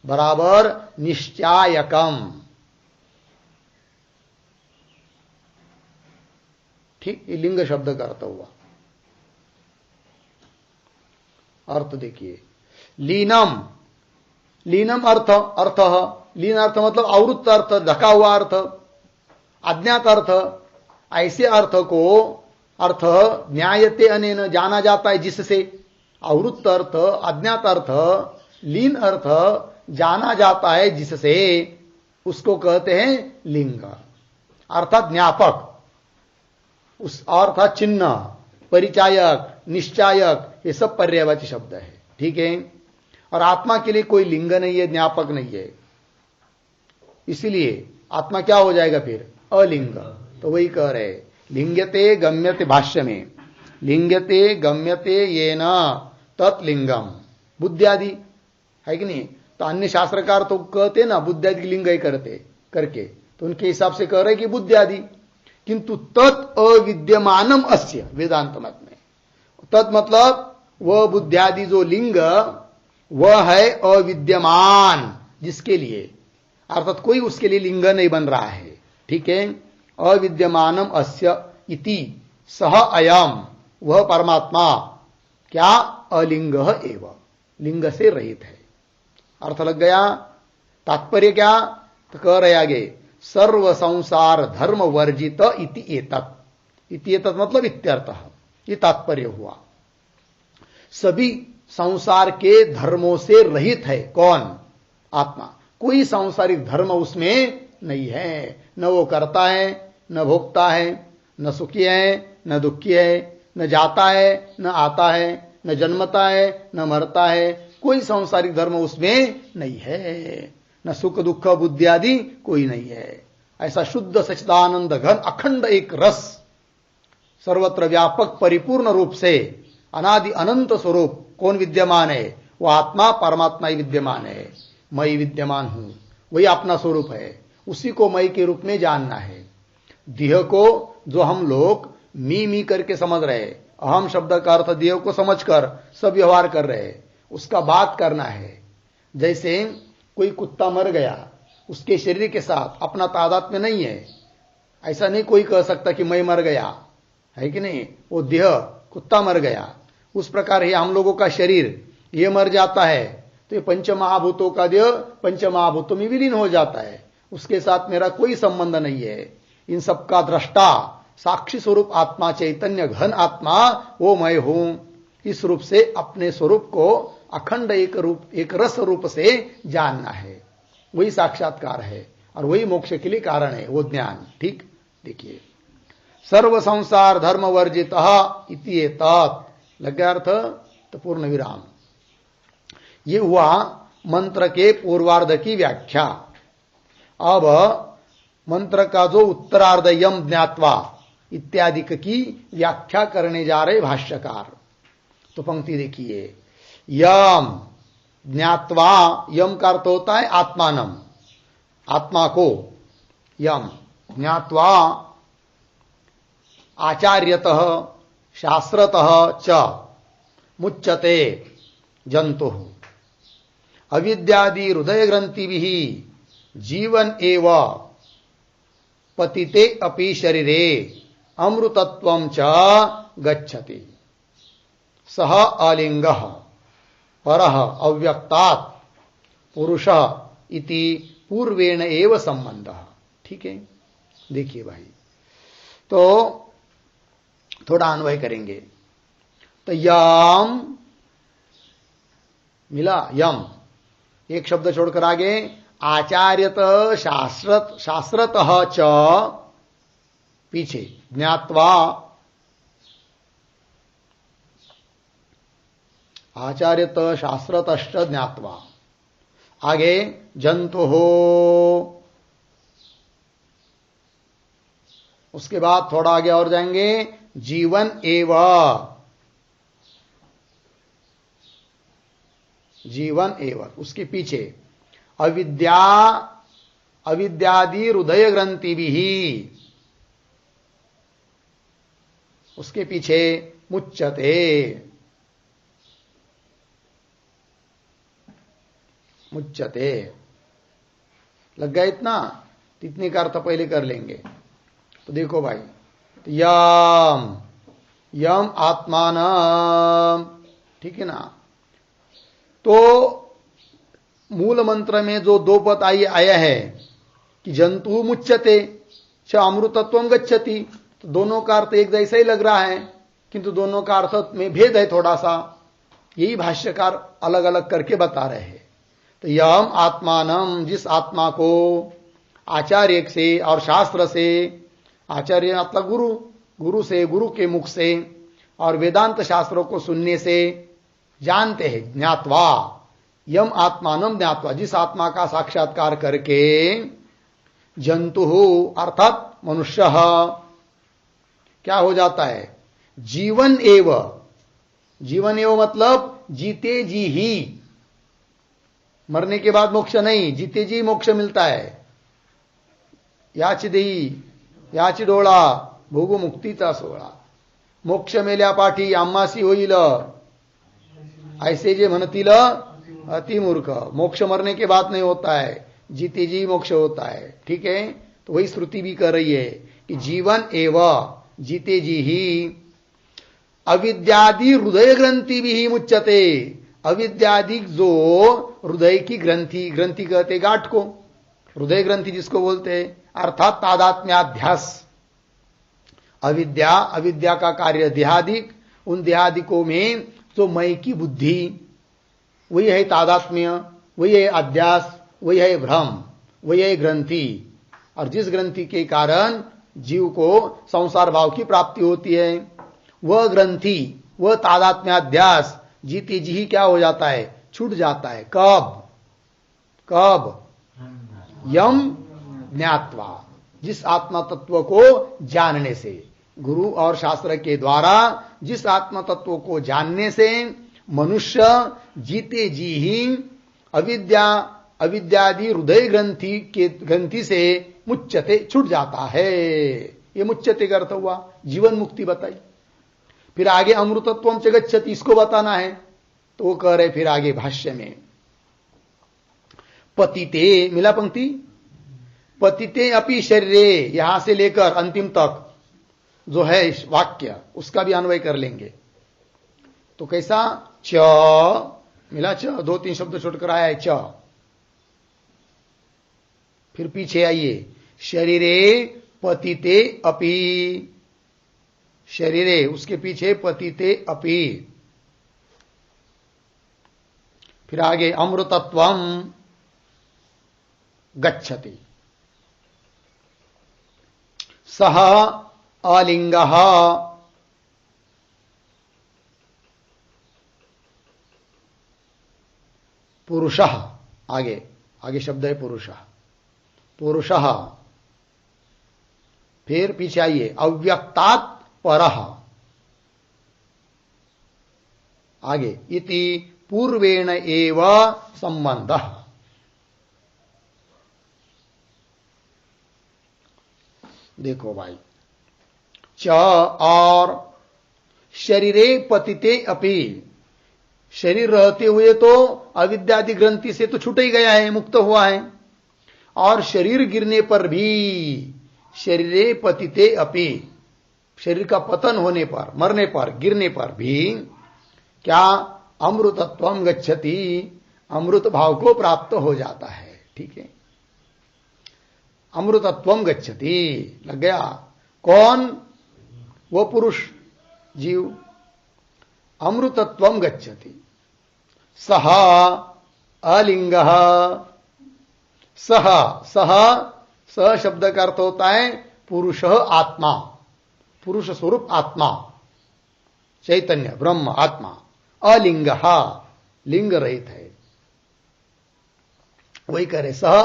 [SPEAKER 1] बराबर निश्चायकम। ठीक, ये लिंग शब्द का अर्थ हुआ। अर्थ देखिए, लीनम, लीनम अर्थ अर्थ लीन अर्थ मतलब आवृत्त अर्थ, ढका हुआ अर्थ, अज्ञात अर्थ। ऐसे अर्थ को अर्थ न्यायते अनेन जाना जाता है जिससे। आवृत्त अर्थ, अज्ञात अर्थ, लीन अर्थ जाना जाता है जिससे, उसको कहते हैं लिंग, अर्थात ज्ञापक, उस अर्थात चिन्ह, परिचायक, निश्चायक, ये सब पर्यायवाची शब्द है। ठीक है। और आत्मा के लिए कोई लिंग नहीं है, ज्ञापक नहीं है, इसलिए आत्मा क्या हो जाएगा फिर? अलिंग। तो वही कह रहे, लिंगते गम्यते, भाष्य में लिंगते गम्यते येन तत्लिंगम, बुद्धियादि है कि नहीं। तो अन्य शास्त्रकार तो कहते ना बुद्धियादि लिंग ही करते करके, तो उनके हिसाब से कह रहे कि बुद्धियादि, किंतु तत् अविद्यमानम अस्य, वेदांत मत में तत् मतलब वह बुद्धियादि जो लिंग वह है अविद्यमान, जिसके लिए, अर्थात कोई उसके लिए लिंग नहीं बन रहा है। ठीक है। अविद्यमानम अस्य इति सह अयम, वह परमात्मा क्या? अलिंग एव, लिंग से रहित है। अर्थ लग गया। तात्पर्य क्या? तो कह रहे आगे, सर्व संसार धर्म वर्जित इति एतत्। इति एतत् मतलब इत्यर्थः, ये तात्पर्य हुआ। सभी संसार के धर्मों से रहित है। कौन? आत्मा। कोई सांसारिक धर्म उसमें नहीं है। न वो करता है, न भोगता है, न सुखी है, न दुखी है, न जाता है, न आता है, न जन्मता है, न मरता है। कोई सांसारिक धर्म उसमें नहीं है। न सुख दुख बुद्धि आदि कोई नहीं है। ऐसा शुद्ध सच्चिदानंद घन अखंड एक रस, सर्वत्र व्यापक परिपूर्ण रूप से अनादि अनंत स्वरूप कौन विद्यमान है? वो आत्मा परमात्मा ही विद्यमान है। मैं विद्यमान हूं, वही अपना स्वरूप है। उसी को मैं के रूप में जानना है। देह को जो हम लोग मी करके समझ रहे, अहम शब्द का अर्थ देह को समझकर सब व्यवहार कर रहे, उसका बात करना है। जैसे कोई कुत्ता मर गया, उसके शरीर के साथ अपना तादात्म्य नहीं है। ऐसा नहीं कोई कह सकता कि मैं मर गया, है कि नहीं। वो देह, कुत्ता मर गया, उस प्रकार ही हम लोगों का शरीर ये मर जाता है तो ये पंचमहाभूतों का देह पंचमहाभूतों में विलीन हो जाता है। उसके साथ मेरा कोई संबंध नहीं है। इन सबका दृष्टा साक्षी स्वरूप आत्मा, चैतन्य घन आत्मा, वो मैं हूं। इस रूप से अपने स्वरूप को अखंड एक रूप, एक रस रूप से जानना है। वही साक्षात्कार है और वही मोक्ष के लिए कारण है, वो ज्ञान। ठीक, देखिए, सर्व संसार धर्म वर्जित इति एतत्, लग गया अर्थ। तो पूर्ण विराम। ये हुआ मंत्र के पूर्वार्ध की व्याख्या। अब मंत्र का जो उत्तरार्ध यम ज्ञात्वा इत्यादि की व्याख्या करने जा रहे भाष्यकार। तो पंक्ति देखिए, यम ज्ञात्वा, यम का अर्थ होता है आत्मानम, आत्मा को। यम ज्ञात्वा आचार्यतः शास्त्रतः च मुच्यते जंतु अविद्यादि हृदय ग्रंथि जीवन एव पतिते अपि शरीरे अमृतत्वं च गच्छति। सह अलिंगः परः अव्यक्तात् पुरुषः इति पूर्वेण एव संबंधः। ठीक है। देखिए भाई, तो थोड़ा अन्वय करेंगे। तो यम मिला, यम एक शब्द छोड़कर आगे आचार्यत शास्त्रतः च, पीछे ज्ञात्वा, आचार्यत शास्त्रतश्च ज्ञात्वा, आगे जंतु हो, उसके बाद थोड़ा आगे और जाएंगे, जीवन एव, जीवन एवं, उसके पीछे अविद्यादि हृदय ग्रंथि भी, उसके पीछे मुच्यते, मुच्यते। लग गया इतना? इतने का अर्थ पहले कर लेंगे। तो देखो भाई, तो यम यम आत्मान, ठीक है ना। तो मूल मंत्र में जो दो पद आया है कि जंतु मुच्यते च अमृतत्वम गच्छति, तो दोनों का अर्थ एक जैसा ही लग रहा है, किंतु दोनों का अर्थ में भेद है थोड़ा सा। यही भाष्यकार अलग अलग करके बता रहे हैं। तो यम आत्मानम, जिस आत्मा को आचार्य से और शास्त्र से, आचार्य मतलब गुरु, गुरु से, गुरु के मुख से और वेदांत शास्त्रों को सुनने से जानते हैं, ज्ञात्वा, यम आत्मानम ज्ञात्वा, जिस आत्मा का साक्षात्कार करके जंतु अर्थात मनुष्य क्या हो जाता है, जीवन एव, जीवन एव मतलब जीते जी ही, मरने के बाद मोक्ष नहीं, जीते जी मोक्ष मिलता है। याची देई याची डोळा भोगू मुक्तीचा सोहळा, मोक्ष मेल्या पाठी आम्हासी होईल, ऐसे जे म्हणतील अतिमूर्ख। मोक्ष मरने के बाद नहीं होता है, जीते जी मोक्ष होता है। ठीक है, तो वही श्रुति भी कर रही है कि जीवन एवं, जीते जी ही, अविद्यादि हृदय ग्रंथि भी मुच्यते, अविद्यादि जो हृदय की ग्रंथि, ग्रंथि कहते गांठ को, हृदय ग्रंथि जिसको बोलते हैं, अर्थात तादात्म्याध्यास। अविद्या, अविद्या का कार्य देहादिक, उन देहादिकों में जो मय की बुद्धि, वही है तादात्म्य, वही है अध्यास, वही है भ्रम, वही है ग्रंथि। और जिस ग्रंथि के कारण जीव को संसार भाव की प्राप्ति होती है, वह ग्रंथि, वह तादात्म्याध्यास जीते जी ही क्या हो जाता है, छूट जाता है। कब? कब? यम ज्ञात्वा, जिस आत्मा तत्व को जानने से, गुरु और शास्त्र के द्वारा जिस आत्मा तत्व को जानने से मनुष्य जीते जी ही अविद्यादि हृदय ग्रंथि से मुच्यते, छूट जाता है। ये मुच्यते का अर्थ हुआ जीवन मुक्ति बताई। फिर आगे अमृतत्वम च गच्छति, इसको बताना है। तो वो कह रहे फिर आगे भाष्य में, पतिते, मिला पंक्ति, पतिते अपि शरीरे, यहां से लेकर अंतिम तक जो है वाक्य, उसका भी अन्वय कर लेंगे। तो कैसा? च, मिला च, दो तीन शब्द छोड़कर आया है च। फिर पीछे आइए, शरीरे पतिते अपि, शरीरे, उसके पीछे पतिते अपि। फिर आगे अमृतत्वम गच्छति, सह अलिंगः, पुरुषः, आगे आगे शब्द है पुरुषः, पुरुषः। फिर पीछे आइए, अव्यक्तात् परः, आगे इति पूर्वेण एव संबंधः। देखो भाई, च और शरीरे पतिते अपि, शरीर रहते हुए तो अविद्यादि ग्रंथि से तो छूट ही गया है, मुक्त हुआ है। और शरीर गिरने पर भी, शरीरे पतिते अपि, शरीर का पतन होने पर, मरने पर, गिरने पर भी क्या, अमृतत्वम गच्छति, अमृत भाव को प्राप्त हो जाता है। ठीक है, अमृतत्वम गच्छति, लग गया। कौन? वो पुरुष, जीव। अमृतत्वम गच्छति, सह अलिंगः, सह, सह शब्द का अर्थ होता है पुरुष आत्मा, पुरुष स्वरूप आत्मा, चैतन्य ब्रह्म आत्मा। अलिंगः, लिंग रहित है, वही कह रहे, सह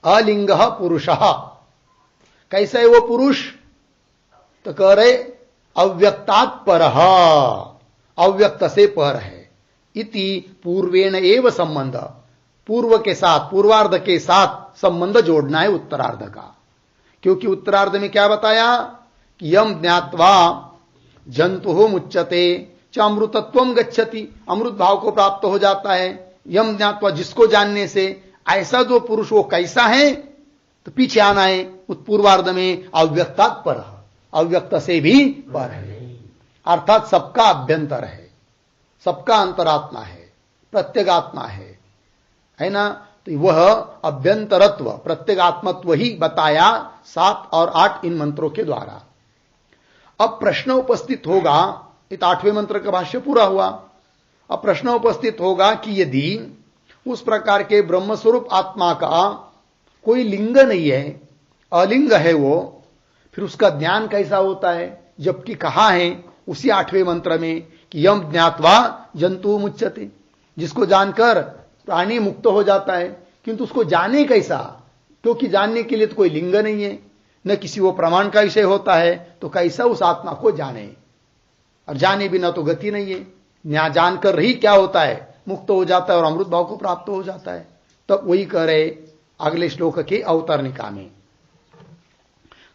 [SPEAKER 1] अलिंगः पुरुषः। कैसा है वो पुरुष? तो कह रहे अव्यक्तात् परः, अव्यक्त से पर है, इति पूर्वेण एव संबंध, पूर्व के साथ, पूर्वार्ध के साथ संबंध जोड़ना है उत्तरार्ध का। क्योंकि उत्तरार्ध में क्या बताया कि यम ज्ञात्वा जंतु मुच्यते च अमृतत्वम गच्छति, अमृत भाव को प्राप्त हो जाता है। यम ज्ञात्वा, जिसको जानने से, ऐसा जो पुरुष वो कैसा है, तो पीछे आना है उस पूर्वार्ध में अव्यक्तात् पर, अव्यक्त से भी पर है, अर्थात सबका अभ्यंतर है, सबका अंतरात्मा है, प्रत्यगात्मा है ना। तो वह अभ्यंतरत्व, प्रत्यगात्मत्व ही बताया 7 और 8 इन मंत्रों के द्वारा। अब प्रश्न उपस्थित होगा, इस 8वें मंत्र का भाष्य पूरा हुआ। अब प्रश्न उपस्थित होगा कि यदि उस प्रकार के ब्रह्मस्वरूप आत्मा का कोई लिंग नहीं है, अलिंग है वो, फिर उसका ज्ञान कैसा होता है? जबकि कहा है उसी 8वें मंत्र में कि यम ज्ञात्वा जंतु मुच्यते, जिसको जानकर प्राणी मुक्त हो जाता है। किंतु उसको जाने कैसा? क्योंकि जानने के लिए तो कोई लिंग नहीं है, न किसी वो प्रमाण का विषय होता है, तो कैसा उस आत्मा को जाने? और जाने बिना तो गति नहीं है। न्याय जानकर ही क्या होता है? मुक्त हो जाता है और अमृत भाव को प्राप्त हो जाता है। तब वही कह रहे अगले श्लोक के अवतरणिका में,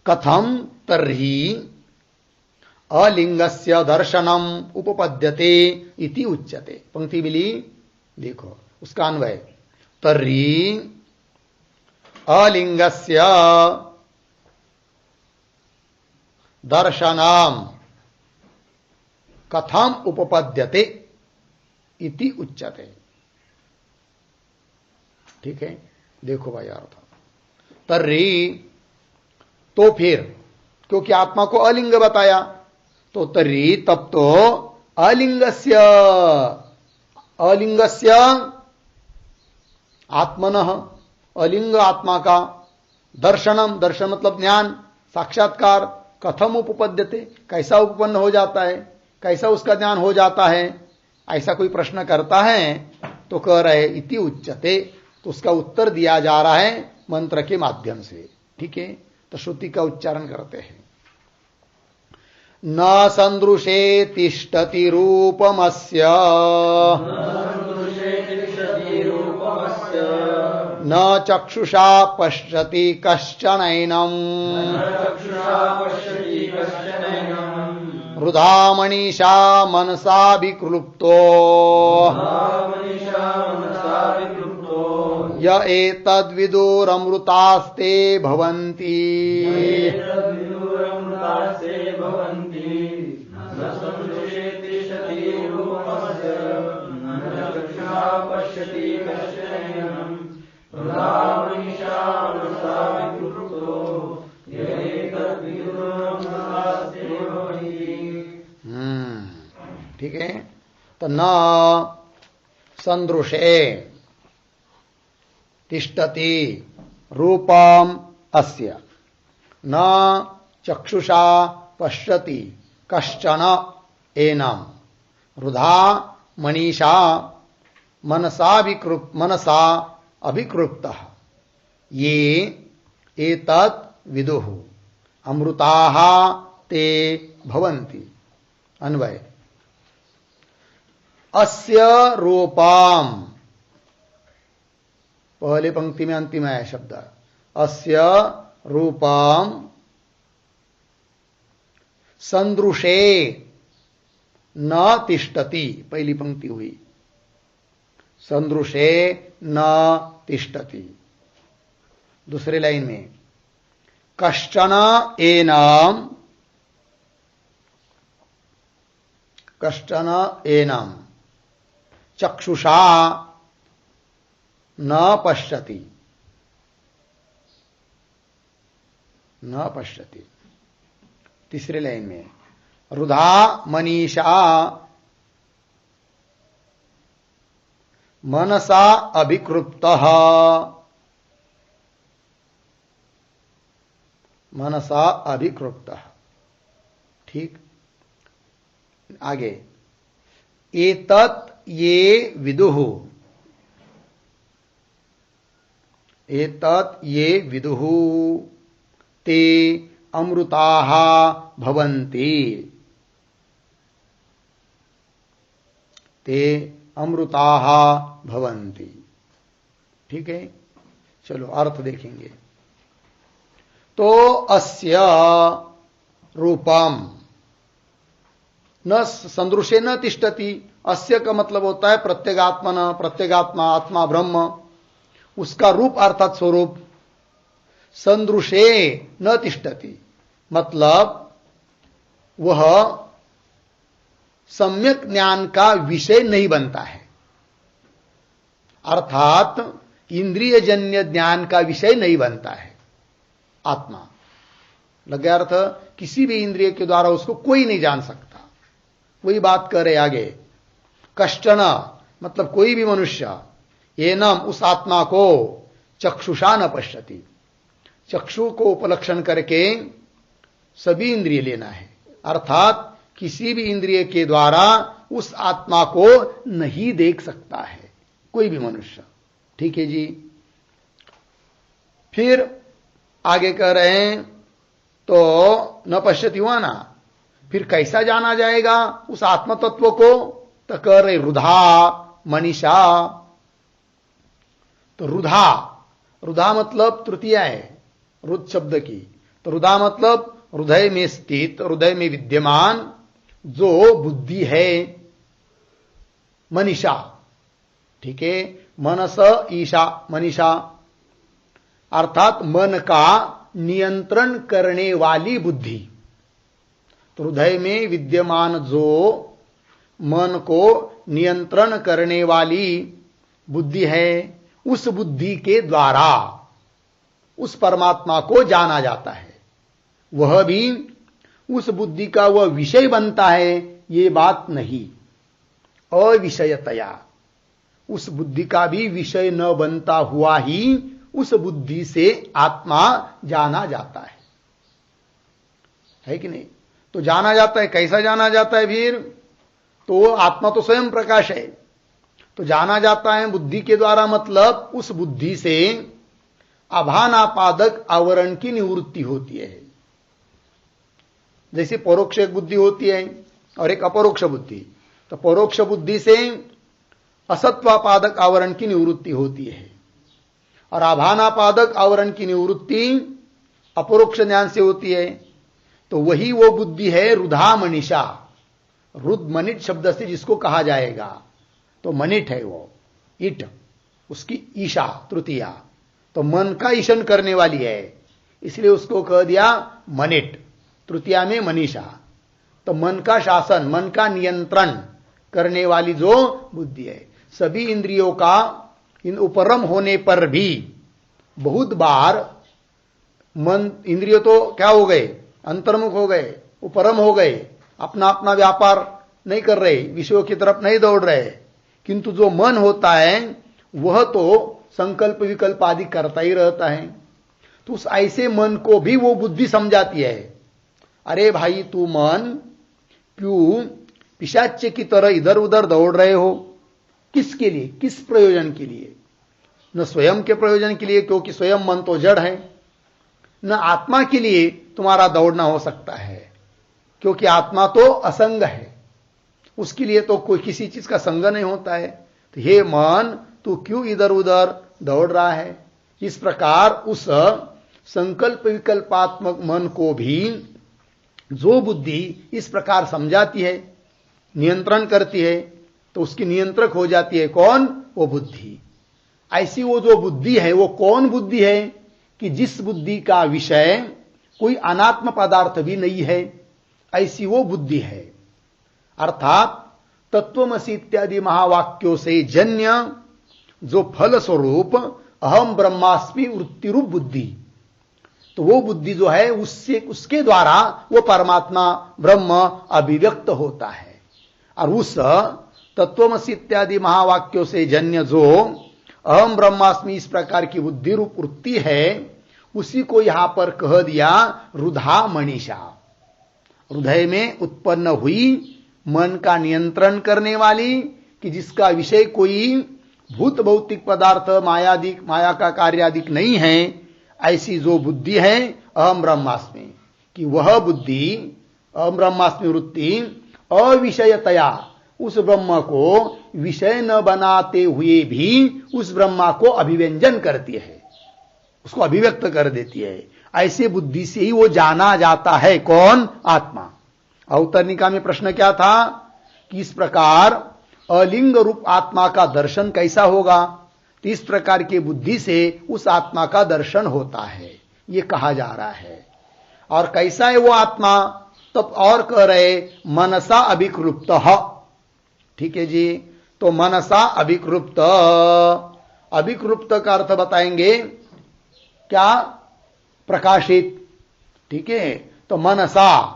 [SPEAKER 1] कथम तर्हि अलिंगस्य दर्शनम उपपद्यते इति उच्यते। पंक्ति मिली, देखो उसका अन्वय, तर्हि अलिंगस्य दर्शनम कथम उपपद्यते इति उच्यते। ठीक है, देखो भाई अर्थ, तर्हि तो फिर, क्योंकि आत्मा को अलिंग बताया, तो तर्हि तब तो अलिंगस्य, अलिंगस्य आत्मनः, अलिंग आत्मा का दर्शनम, दर्शन मतलब ज्ञान, साक्षात्कार, कथम उपपद्यते, कैसा उपपन्न हो जाता है, कैसा उसका ज्ञान हो जाता है, ऐसा कोई प्रश्न करता है तो कह रहे इति उच्यते। तो उसका उत्तर दिया जा रहा है मंत्र के माध्यम से। ठीक है, तो श्रुति का उच्चारण करते हैं, न संदृशे तिष्ठति रूपमस्य न चक्षुषा पश्यति कश्चनैनम् वृथा मनीषा मनसा विक्लुप्तो य एतद्विदुरमृतास्ते भवन्ति। ठीक है, तो न संदृशे तिष्ठति रूपम अस्य न चक्षुषा पश्यति कश्चन एनम वृथा मनीषा मनसा अभिकृप्तः ये एतत् विदुः अमृताः ते भवन्ति। अन्वय, अस्य रूपम, पहले पंक्ति में अंतिम है शब्द, अस्य रूपम संदृशे न तिष्ठति, पहली पंक्ति हुई, संदृशे न तिष्ठति। दूसरे लाइन में कश्चन एनम, कश्चन एनम चक्षुषा न पश्यति, न पश्यति। तीसरे लाइन में रुधा मनीषा मनसा अभिकृप्तः, मनसा अभिकृप्तः। ठीक, आगे एतत् ये विदुः, एतत् ये विदुः ते अमृताः भवन्ति, ते अमृताः भवन्ति। ठीक है, चलो अर्थ देखेंगे। तो अस्य रूपम न संदृशे न तिष्ठति। अस्य का मतलब होता है प्रत्यगात्मन, प्रत्यगात्मा, आत्मा ब्रह्म, उसका रूप अर्थात स्वरूप संदृशे न तिष्ठति, मतलब वह सम्यक ज्ञान का विषय नहीं बनता है, अर्थात इंद्रियजन्य ज्ञान का विषय नहीं बनता है। आत्मा लग गया अर्थ, किसी भी इंद्रिय के द्वारा उसको कोई नहीं जान सकता। वही बात कर रहे आगे, कष्टन मतलब कोई भी मनुष्य, एनम उस आत्मा को चक्षुषा न पश्यति, चक्षु को उपलक्षण करके सभी इंद्रिय लेना है, अर्थात किसी भी इंद्रिय के द्वारा उस आत्मा को नहीं देख सकता है कोई भी मनुष्य। ठीक है जी। फिर आगे कह रहे हैं तो न पश्यति हुआ ना, फिर कैसा जाना जाएगा उस आत्म तत्व को, तो कह रहे रुधा मनीषा। तो रुधा, रुधा मतलब तृतीया है रुद शब्द की, तो रुधा मतलब हृदय में स्थित, हृदय में विद्यमान जो बुद्धि है, मनीषा। ठीक है, मनस ईशा, मनीषा अर्थात मन का नियंत्रण करने वाली बुद्धि। तो हृदय में विद्यमान जो मन को नियंत्रण करने वाली बुद्धि है, उस बुद्धि के द्वारा उस परमात्मा को जाना जाता है। वह भी उस बुद्धि का वह विषय बनता है, ये बात नहीं। अविषयतया, उस बुद्धि का भी विषय न बनता हुआ ही उस बुद्धि से आत्मा जाना जाता है कि नहीं? तो जाना जाता है, कैसा जाना जाता है फिर? तो आत्मा तो स्वयं प्रकाश है, तो जाना जाता है बुद्धि के द्वारा, मतलब उस बुद्धि से आभानापादक आवरण की निवृत्ति होती है। जैसे परोक्ष एक बुद्धि होती है और एक अपरोक्ष बुद्धि, तो परोक्ष बुद्धि से असत्वापादक आवरण की निवृत्ति होती है और आभानापादक आवरण की निवृत्ति अपरोक्ष ज्ञान से होती है। तो वही वो बुद्धि है रुधा मनीषा। रुद मनिट शब्द से जिसको कहा जाएगा, तो मनिट है वो, इट उसकी ईशा तृतीया, तो मन का ईशन करने वाली है, इसलिए उसको कह दिया मनिट, तृतीया में मनीषा। तो मन का शासन, मन का नियंत्रण करने वाली जो बुद्धि है। सभी इंद्रियों का इन उपरम होने पर भी बहुत बार मन, इंद्रिय तो क्या हो गए, अंतर्मुख हो गए, उपरम हो गए, अपना अपना व्यापार नहीं कर रहे, विषयों की तरफ नहीं दौड़ रहे, किंतु जो मन होता है वह तो संकल्प विकल्प आदि करता ही रहता है। तो उस ऐसे मन को भी वो बुद्धि समझाती है, अरे भाई तू मन क्यों पिशाच्य की तरह इधर उधर दौड़ रहे हो? किसके लिए, किस प्रयोजन के लिए? न स्वयं के प्रयोजन के लिए, क्योंकि स्वयं मन तो जड़ है, न आत्मा के लिए तुम्हारा दौड़ना हो सकता है, क्योंकि आत्मा तो असंग है, उसके लिए तो कोई किसी चीज का संग नहीं होता है। तो हे मन, तू क्यों इधर उधर दौड़ रहा है? इस प्रकार उस संकल्प विकल्पात्मक मन को भी जो बुद्धि इस प्रकार समझाती है, नियंत्रण करती है, तो उसकी नियंत्रक हो जाती है कौन? वो बुद्धि। ऐसी वो जो बुद्धि है, वो कौन बुद्धि है? कि जिस बुद्धि का विषय कोई अनात्म पदार्थ भी नहीं है, ऐसी वो बुद्धि है। अर्थात तत्वमसि इत्यादि महावाक्यों से जन्य जो फल स्वरूप अहम ब्रह्मास्मि वृत्ति रूप बुद्धि, तो वो बुद्धि जो है उससे, उसके द्वारा वो परमात्मा ब्रह्म अभिव्यक्त होता है। और उस तत्वमसि इत्यादि महावाक्यों से जन्य जो अहम ब्रह्मास्मि इस प्रकार की बुद्धि रूप वृत्ति है, उसी को यहां पर कह दिया रुधा मनीषा। हृदय में उत्पन्न हुई मन का नियंत्रण करने वाली, कि जिसका विषय कोई भूत भौतिक पदार्थ मायादिक, माया का कार्यादिक नहीं है, ऐसी जो बुद्धि है अहम ब्रह्मास्मि, कि वह बुद्धि अहम ब्रह्मास्मि वृत्ति अविषयतया उस ब्रह्म को विषय न बनाते हुए भी उस ब्रह्मा को अभिव्यंजन करती है, उसको अभिव्यक्त कर देती है। ऐसे बुद्धि से ही वो जाना जाता है। कौन? आत्मा। अवतरनिका में प्रश्न क्या था कि इस प्रकार अलिंग रूप आत्मा का दर्शन कैसा होगा? तो इस प्रकार की बुद्धि से उस आत्मा का दर्शन होता है, ये कहा जा रहा है। और कैसा है वो आत्मा? तब और कह रहे मनसा अभिकृप्त। ठीक है जी। तो मनसा अभिकृप्त, अभिकृप्त का अर्थ बताएंगे क्या? प्रकाशित। ठीक है। तो मनसा,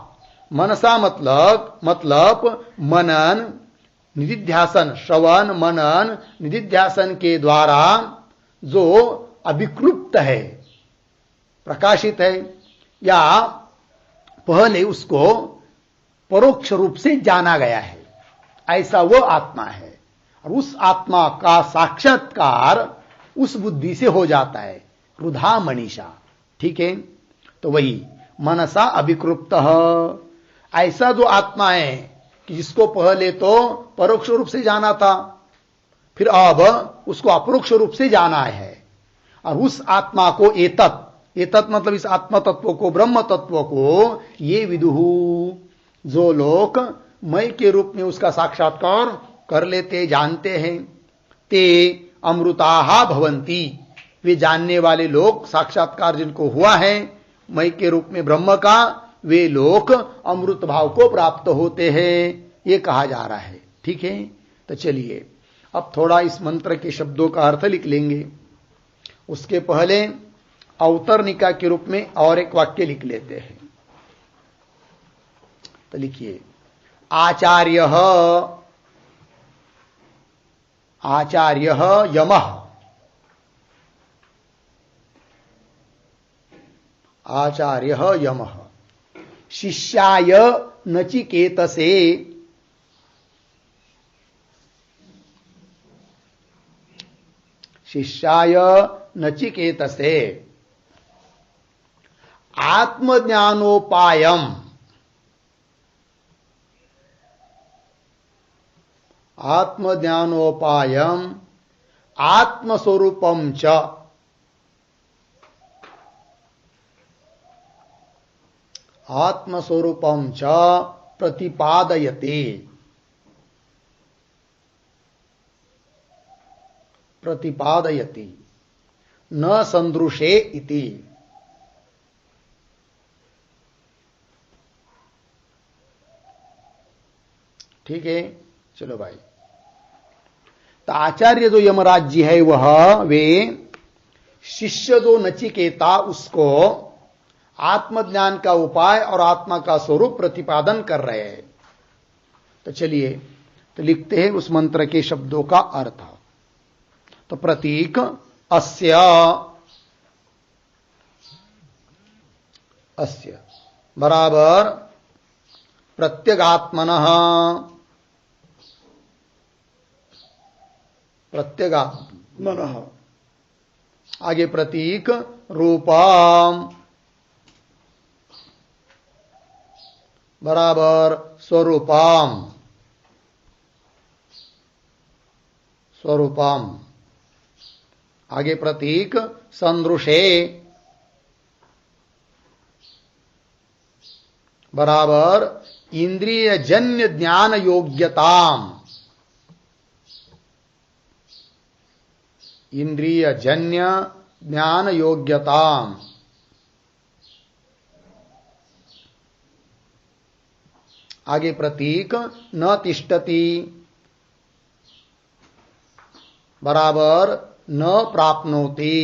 [SPEAKER 1] मनसा मतलब मनन निधिध्यासन, श्रवण मनन निधिध्यासन के द्वारा जो अभिकृप्त है, प्रकाशित है, या पहले उसको परोक्ष रूप से जाना गया है, ऐसा वो आत्मा है। और उस आत्मा का साक्षात्कार उस बुद्धि से हो जाता है, रुधा मनीषा। ठीक है। तो वही मनसा अभिकृप्त, ऐसा जो आत्मा है कि जिसको पहले तो परोक्ष रूप से जाना था, फिर अब उसको अपरोक्ष रूप से जाना है। और उस आत्मा को एतत् मतलब इस आत्म तत्व को, ब्रह्म तत्व को ये विदुहु, जो लोग मय के रूप में उसका साक्षात्कार कर लेते, जानते हैं, ते अमृताहा भवंती, वे जानने वाले लोग, साक्षात्कार जिनको हुआ है मय के रूप में ब्रह्म का, वे लोग अमृत भाव को प्राप्त होते हैं, ये कहा जा रहा है। ठीक है। तो चलिए अब थोड़ा इस मंत्र के शब्दों का अर्थ लिख लेंगे। उसके पहले अवतरनिका के रूप में और एक वाक्य लिख लेते हैं। तो लिखिए, आचार्यः यमः, आचार्यः यमः शिष्याय नचिकेतसे, शिष्याय नचिकेतसे आत्मज्ञानोपायम, आत्मज्ञानोपायम आत्मस्वरूपम च, आत्मस्वरूपम च प्रतिपादयते, प्रतिपादयति न संदृशे इति। ठीक है। चलो भाई, तो आचार्य जो यमराज जी है वह, वे शिष्य जो नचिकेता, उसको आत्मज्ञान का उपाय और आत्मा का स्वरूप प्रतिपादन कर रहे हैं। तो चलिए तो लिखते हैं उस मंत्र के शब्दों का अर्थ। तो प्रतीक अस्य, अस्य बराबर प्रत्यगात्मनः, प्रत्यगात्मनः, आगे प्रतीक रूपम बराबर स्वरूपम, स्वरूपम, आगे प्रतीक संदृशे बराबर इंद्रिय जन्य ज्ञान योग्यताम, इंद्रिय जन्य ज्ञान योग्यताम, आगे प्रतीक न तिष्ठति बराबर न प्राप्नोति,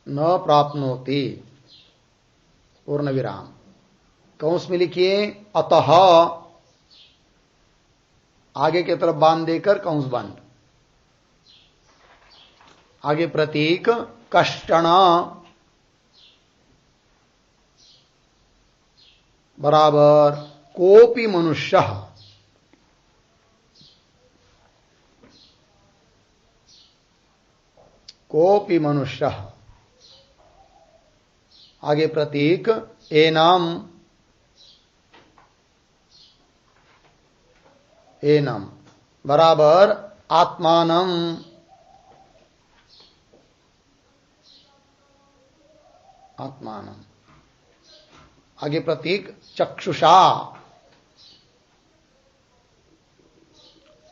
[SPEAKER 1] न प्राप्नोति पूर्ण विराम, कौंस में लिखिए अतः, आगे की तरफ बांध देकर कौंस बंद, आगे प्रतीक कष्टण बराबर कोपि मनुष्यः, कोपि मनुष्यः, आगे प्रतीक एनम एनम बराबर आत्मानम, आत्मानम। आगे प्रतीक चक्षुषा,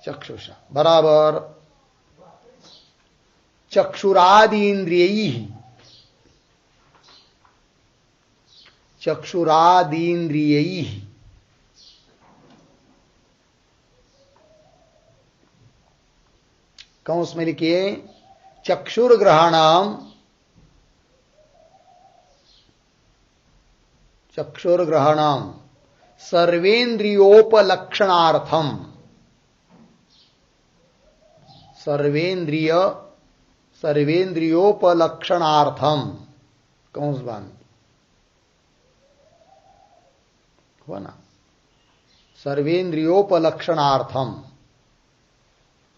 [SPEAKER 1] चक्षुषा बराबर चक्षुरादीन्द्रियैः, चक्षुरादीन्द्रियैः। कंस में लिखिए चक्षुर्ग्रहणम, चक्षुर्ग्रहणम सर्वेन्द्रियोपलक्षणार्थम, सर्वेन्द्रियोपलक्षणार्थम, कंस बंद हुआ ना, सर्वेन्द्रियोपलक्षणार्थम।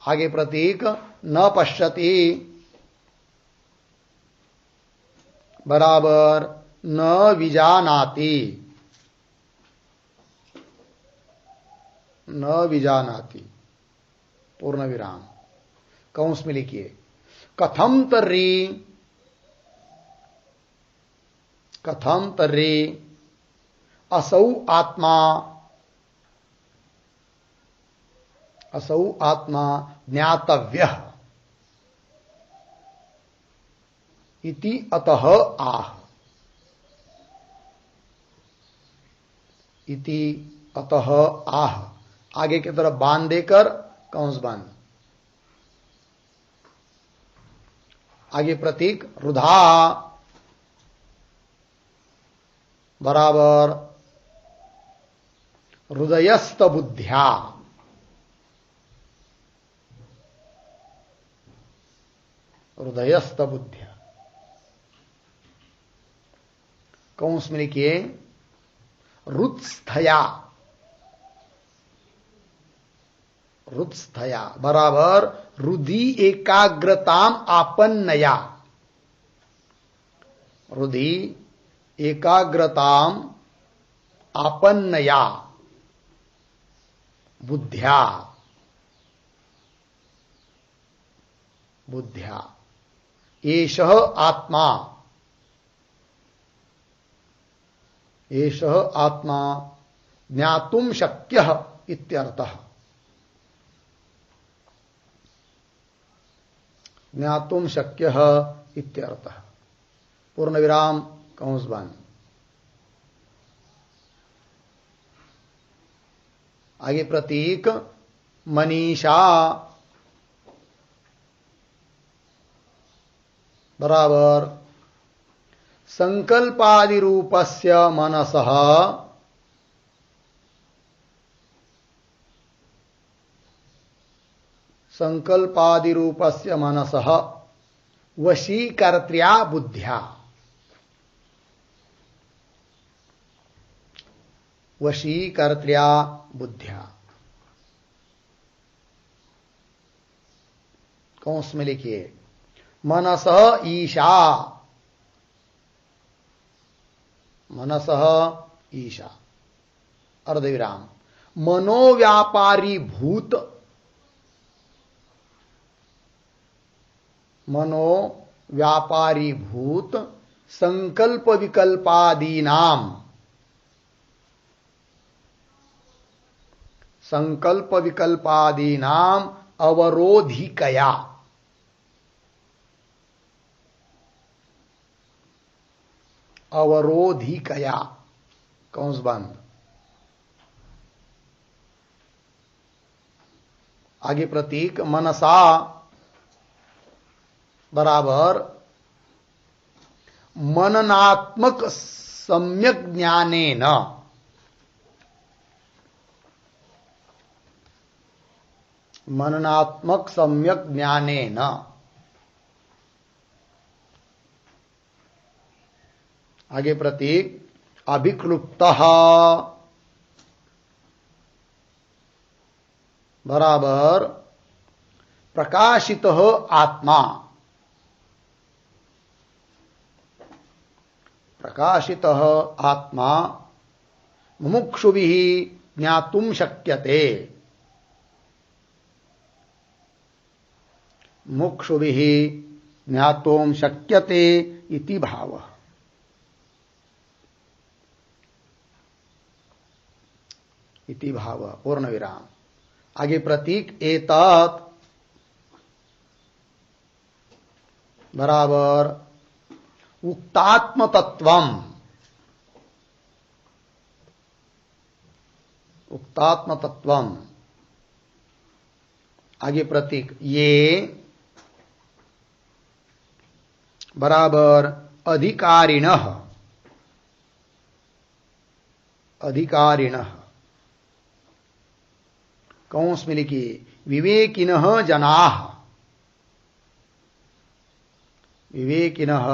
[SPEAKER 1] आगे प्रतीक न पश्यति बराबर न विजानाति, न विजानाति पूर्ण विराम। कंस में लिखिए कथम तर्री, कथम तर्री असौ आत्मा, असौ आत्मा ज्ञातव्यः इति अतः आह, इति अतः आह। आगे की तरफ बांध देकर कंस बांध। आगे प्रतीक रुधा बराबर हृदयस्थ बुद्ध्या, हृदयस्थ बुद्ध्या। कंस में लिखिए रुत्स्थया, रुत्स्थया बराबर रुधि एकाग्रताम आपन्नया, रुधि एकाग्रताम आपन्नया बुद्ध्या, बुद्ध्या एषः आत्मा, एषः आत्मा ज्ञातुं शक्यः इत्यर्थः, ज्ञातुं शक्यः इत्यर्थः। पूर्ण विराम कंस बंद। आगे प्रतीक मनीषा बराबर संकल्पादि रूपस्य मनसः, संकल्पादि रूपस्य मनसः वशीकर्त्र्या बुद्ध्या, वशीकर्त्र्या बुद्ध्या। कौंस में लिखिए मनसः ईशा, मनसः ईशा अर्धविराम मनोव्यापारी भूत, मनोव्यापारी भूत संकल्प विकल्पादीनाम, संकल्प विकल्पादीनाम अवरोधिकया, अवरोधिकया कौंस बंद। आगे प्रतीक मनसा बराबर मननात्मक सम्यक ज्ञानेन, मननात्मक सम्यक ज्ञानेन। आगे प्रतीक अभिक्लुप्तः बराबर प्रकाशितः आत्मा, प्रकाशितः आत्मा मुमुक्षुभिः ज्ञातुं शक्यते, मुक्षुभिः ज्ञातुं शक्यते इति भावः। इति भाव पूर्ण विराम। आगे प्रतीक एतत् बराबर उक्तात्म तत्वम। उक्तात्म तत्वम आगे प्रतीक ये बराबर अधिकारिणः। अधिकारिणः कौंस में लिखिए विवेकिनः जनाः। विवेकिनः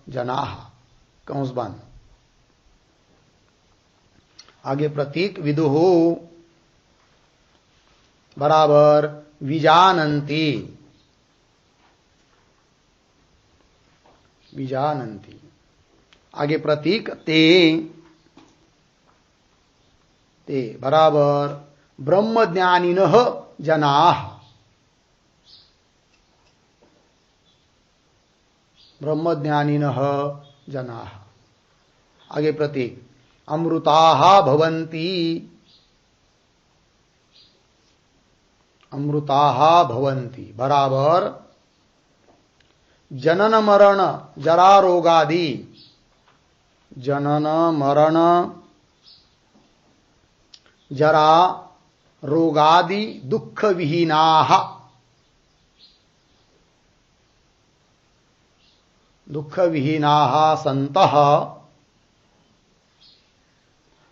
[SPEAKER 1] जनाः कौंस बंद। आगे प्रतीक विदुः बराबर विजानन्ति। विजानन्ति आगे प्रतीक ते। ते बराबर ब्रह्मज्ञानिनः जनाः। ब्रह्मज्ञानिनः जनाः आगे प्रतीक अमृताः भवन्ति। अमृताः भवन्ति बराबर जनन मरण जरा रोगादि। जनन मरण जरा रोगादि दुख विहीनाः। दुख विहीनाः सन्तः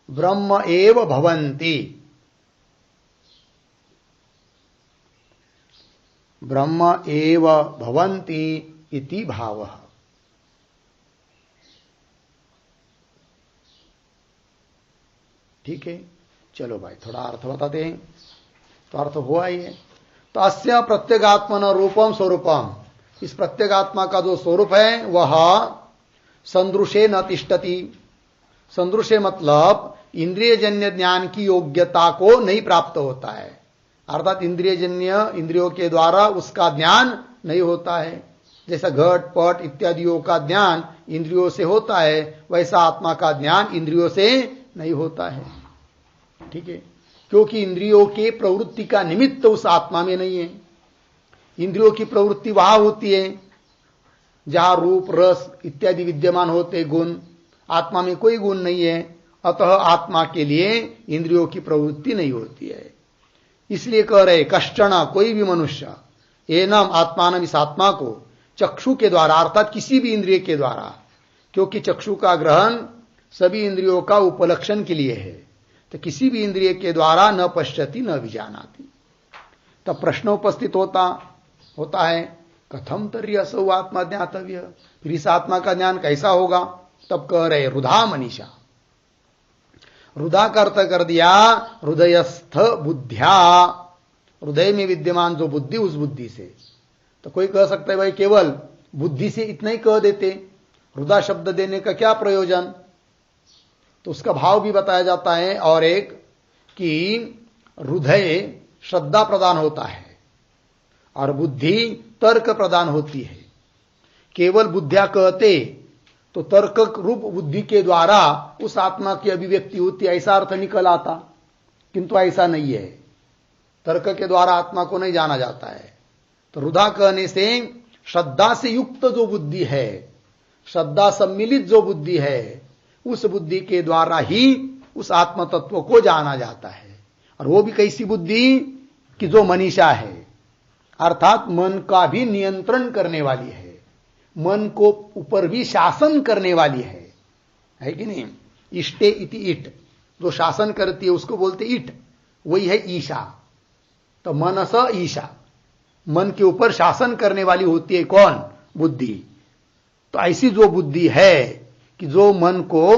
[SPEAKER 1] ब्रह्म एव भवन्ति। ब्रह्म एव भवन्ति इति भावः। ठीक है, चलो भाई थोड़ा अर्थ बताते हैं। तो अर्थ हुआ ही है। तो अस्य प्रत्यगात्मन रूपम स्वरूपम, इस प्रत्यगात्मा का जो स्वरूप है वह संदृशे न तिष्ठति। संदृशे मतलब इंद्रियजन्य ज्ञान की योग्यता को नहीं प्राप्त होता है, अर्थात इंद्रियजन्य इंद्रियों के द्वारा उसका ज्ञान नहीं होता है। जैसा घट पट इत्यादियों का ज्ञान इंद्रियों से होता है, वैसा आत्मा का ज्ञान इंद्रियों से नहीं होता है। ठीक है, क्योंकि इंद्रियों के प्रवृत्ति का निमित्त उस आत्मा में नहीं है। इंद्रियों की प्रवृत्ति वहां होती है जहां रूप रस इत्यादि विद्यमान होते गुण। आत्मा में कोई गुण नहीं है, अतः आत्मा के लिए इंद्रियों की प्रवृत्ति नहीं होती है। इसलिए कह रहे कष्टण कोई भी मनुष्य एनम आत्मानम, इस आत्मा को चक्षु के द्वारा अर्थात किसी भी इंद्रिय के द्वारा, क्योंकि चक्षु का ग्रहण सभी इंद्रियों का उपलक्षण के लिए है, तो किसी भी इंद्रिय के द्वारा न पश्यति न विजानाति। तब प्रश्न उपस्थित होता है कथम तर्हि असौ आत्मा ज्ञातव्य, फिर इस आत्मा का ज्ञान कैसा होगा। तब कह रहे रुधा मनीषा। रुधा का अर्थ कर दिया हृदयस्थ बुद्ध्या, हृदय में विद्यमान जो बुद्धि उस बुद्धि से। तो कोई कह सकता है भाई केवल बुद्धि से इतना ही कह देते, रुधा शब्द देने का क्या प्रयोजन। तो उसका भाव भी बताया जाता है। और एक कि हृदय श्रद्धा प्रदान होता है और बुद्धि तर्क प्रदान होती है। केवल बुद्धिया कहते तो तर्क रूप बुद्धि के द्वारा उस आत्मा की अभिव्यक्ति होती, ऐसा अर्थ निकल आता, किंतु ऐसा नहीं है। तर्क के द्वारा आत्मा को नहीं जाना जाता है। तो रुधा कहने से श्रद्धा से युक्त जो बुद्धि है, श्रद्धा सम्मिलित जो बुद्धि है, उस बुद्धि के द्वारा ही उस आत्म तत्व को जाना जाता है। और वो भी कैसी बुद्धि कि जो मनीषा है, अर्थात मन का भी नियंत्रण करने वाली है, मन को ऊपर भी शासन करने वाली है कि नहीं। इष्टे इति इट, जो शासन करती है उसको बोलते इट, वही है ईशा। तो मनस ईशा, मन के ऊपर शासन करने वाली होती है कौन, बुद्धि। तो ऐसी जो बुद्धि है कि जो मन को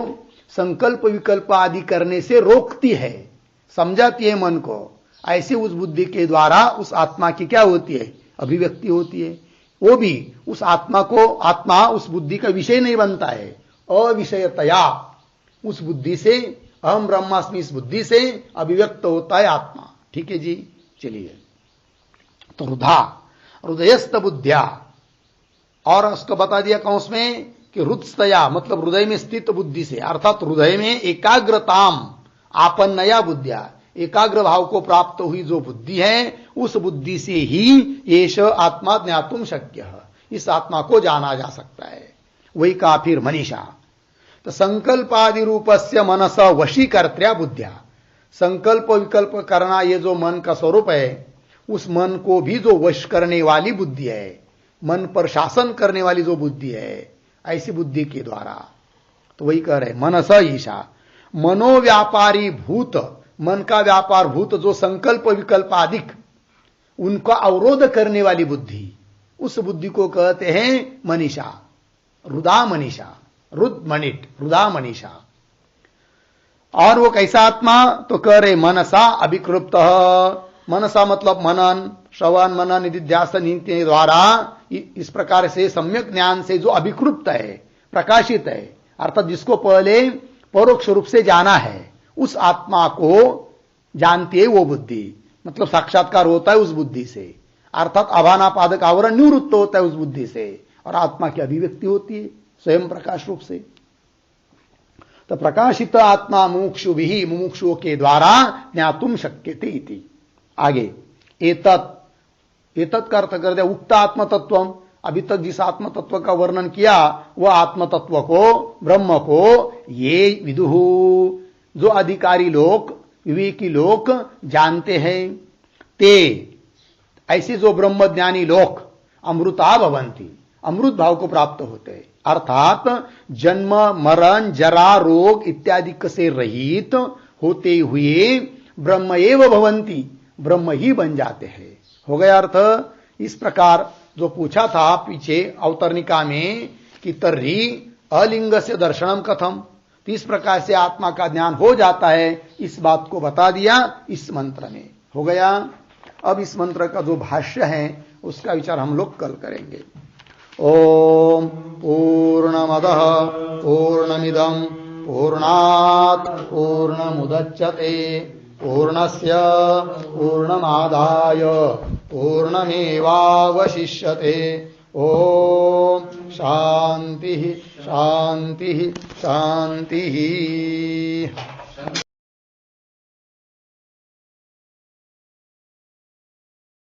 [SPEAKER 1] संकल्प विकल्प आदि करने से रोकती है, समझाती है मन को, ऐसे उस बुद्धि के द्वारा उस आत्मा की क्या होती है, अभिव्यक्ति होती है। वो भी उस आत्मा को, आत्मा उस बुद्धि का विषय नहीं बनता है, अविषयतया उस बुद्धि से, अहम ब्रह्मास्मि इस बुद्धि से अभिव्यक्त होता है आत्मा। ठीक है जी, चलिए। तो रुधा हृदयस्थ बुद्धिया, और उसको बता दिया कौंस में कि हृदस्तया मतलब हृदय में स्थित बुद्धि से, अर्थात हृदय में एकाग्रताम आपन्नया बुद्धिया, एकाग्र भाव को प्राप्त हुई जो बुद्धि है उस बुद्धि से ही येष आत्मा ज्ञातुम शक्य है, इस आत्मा को जाना जा सकता है। वही कहा फिर मनीषा, तो संकल्पादि रूपस्य मनस वशीकर्त्या बुद्धिया, संकल्प विकल्प करना ये जो मन का स्वरूप है उस मन को भी जो वश करने वाली बुद्धि है, मन पर शासन करने वाली जो बुद्धि है, ऐसी बुद्धि के द्वारा, तो वही कह रहे मनस ईशा, मनोव्यापारी भूत, मन का व्यापार भूत जो संकल्प विकल्प आदिक उनका अवरोध करने वाली बुद्धि, उस बुद्धि को कहते हैं मनीषा, रुदा मनीषा, रुद मणिट, रुदा मनीषा। और वो कैसा आत्मा, तो कह रहे मनसा अभिकृप्त, मनसा मतलब मनन श्रवण मनन निधिध्यासन के द्वारा इस प्रकार से सम्यक ज्ञान से जो अभिकृप्त है, प्रकाशित है, अर्थात जिसको पहले परोक्ष रूप से जाना है, उस आत्मा को जानती है वो बुद्धि, मतलब साक्षात्कार होता है उस बुद्धि से, अर्थात अभानापादक आवरण निवृत्त होता है उस बुद्धि से, और आत्मा की अभिव्यक्ति होती है स्वयं प्रकाश रूप से। तो प्रकाशित आत्मा मुमुक्षु भी, मुमुक्षुओं के द्वारा ज्ञातुम शक्यते इति। आगे एतत्, एतत् का अर्थ कर दिया उक्त आत्म तत्व, अभी तक जिस आत्म तत्व का वर्णन किया वह आत्म तत्व को, ब्रह्म को ये विदुहु, जो अधिकारी लोग विवेकी लोग जानते हैं, ते ऐसे जो ब्रह्मज्ञानी लोग अमृता भवंती, अमृत भाव को प्राप्त होते हैं, अर्थात जन्म मरण जरा रोग इत्यादि से रहित होते हुए ब्रह्म एव भवंती, ब्रह्म ही बन जाते हैं। हो गया अर्थ। इस प्रकार जो पूछा था पीछे अवतरनिका में कि तर्हि अलिंग से दर्शनम कथम, तो इस प्रकार से आत्मा का ज्ञान हो जाता है, इस बात को बता दिया इस मंत्र में। हो गया। अब इस मंत्र का जो भाष्य है उसका विचार हम लोग कल करेंगे। ओम पूर्णमदः पूर्णमिदं पूर्णात् पूर्णमुदच्यते पूर्णस्य पूर्णमादाय पूर्णमेवावशिष्यते। ओम शांति शांति शांति।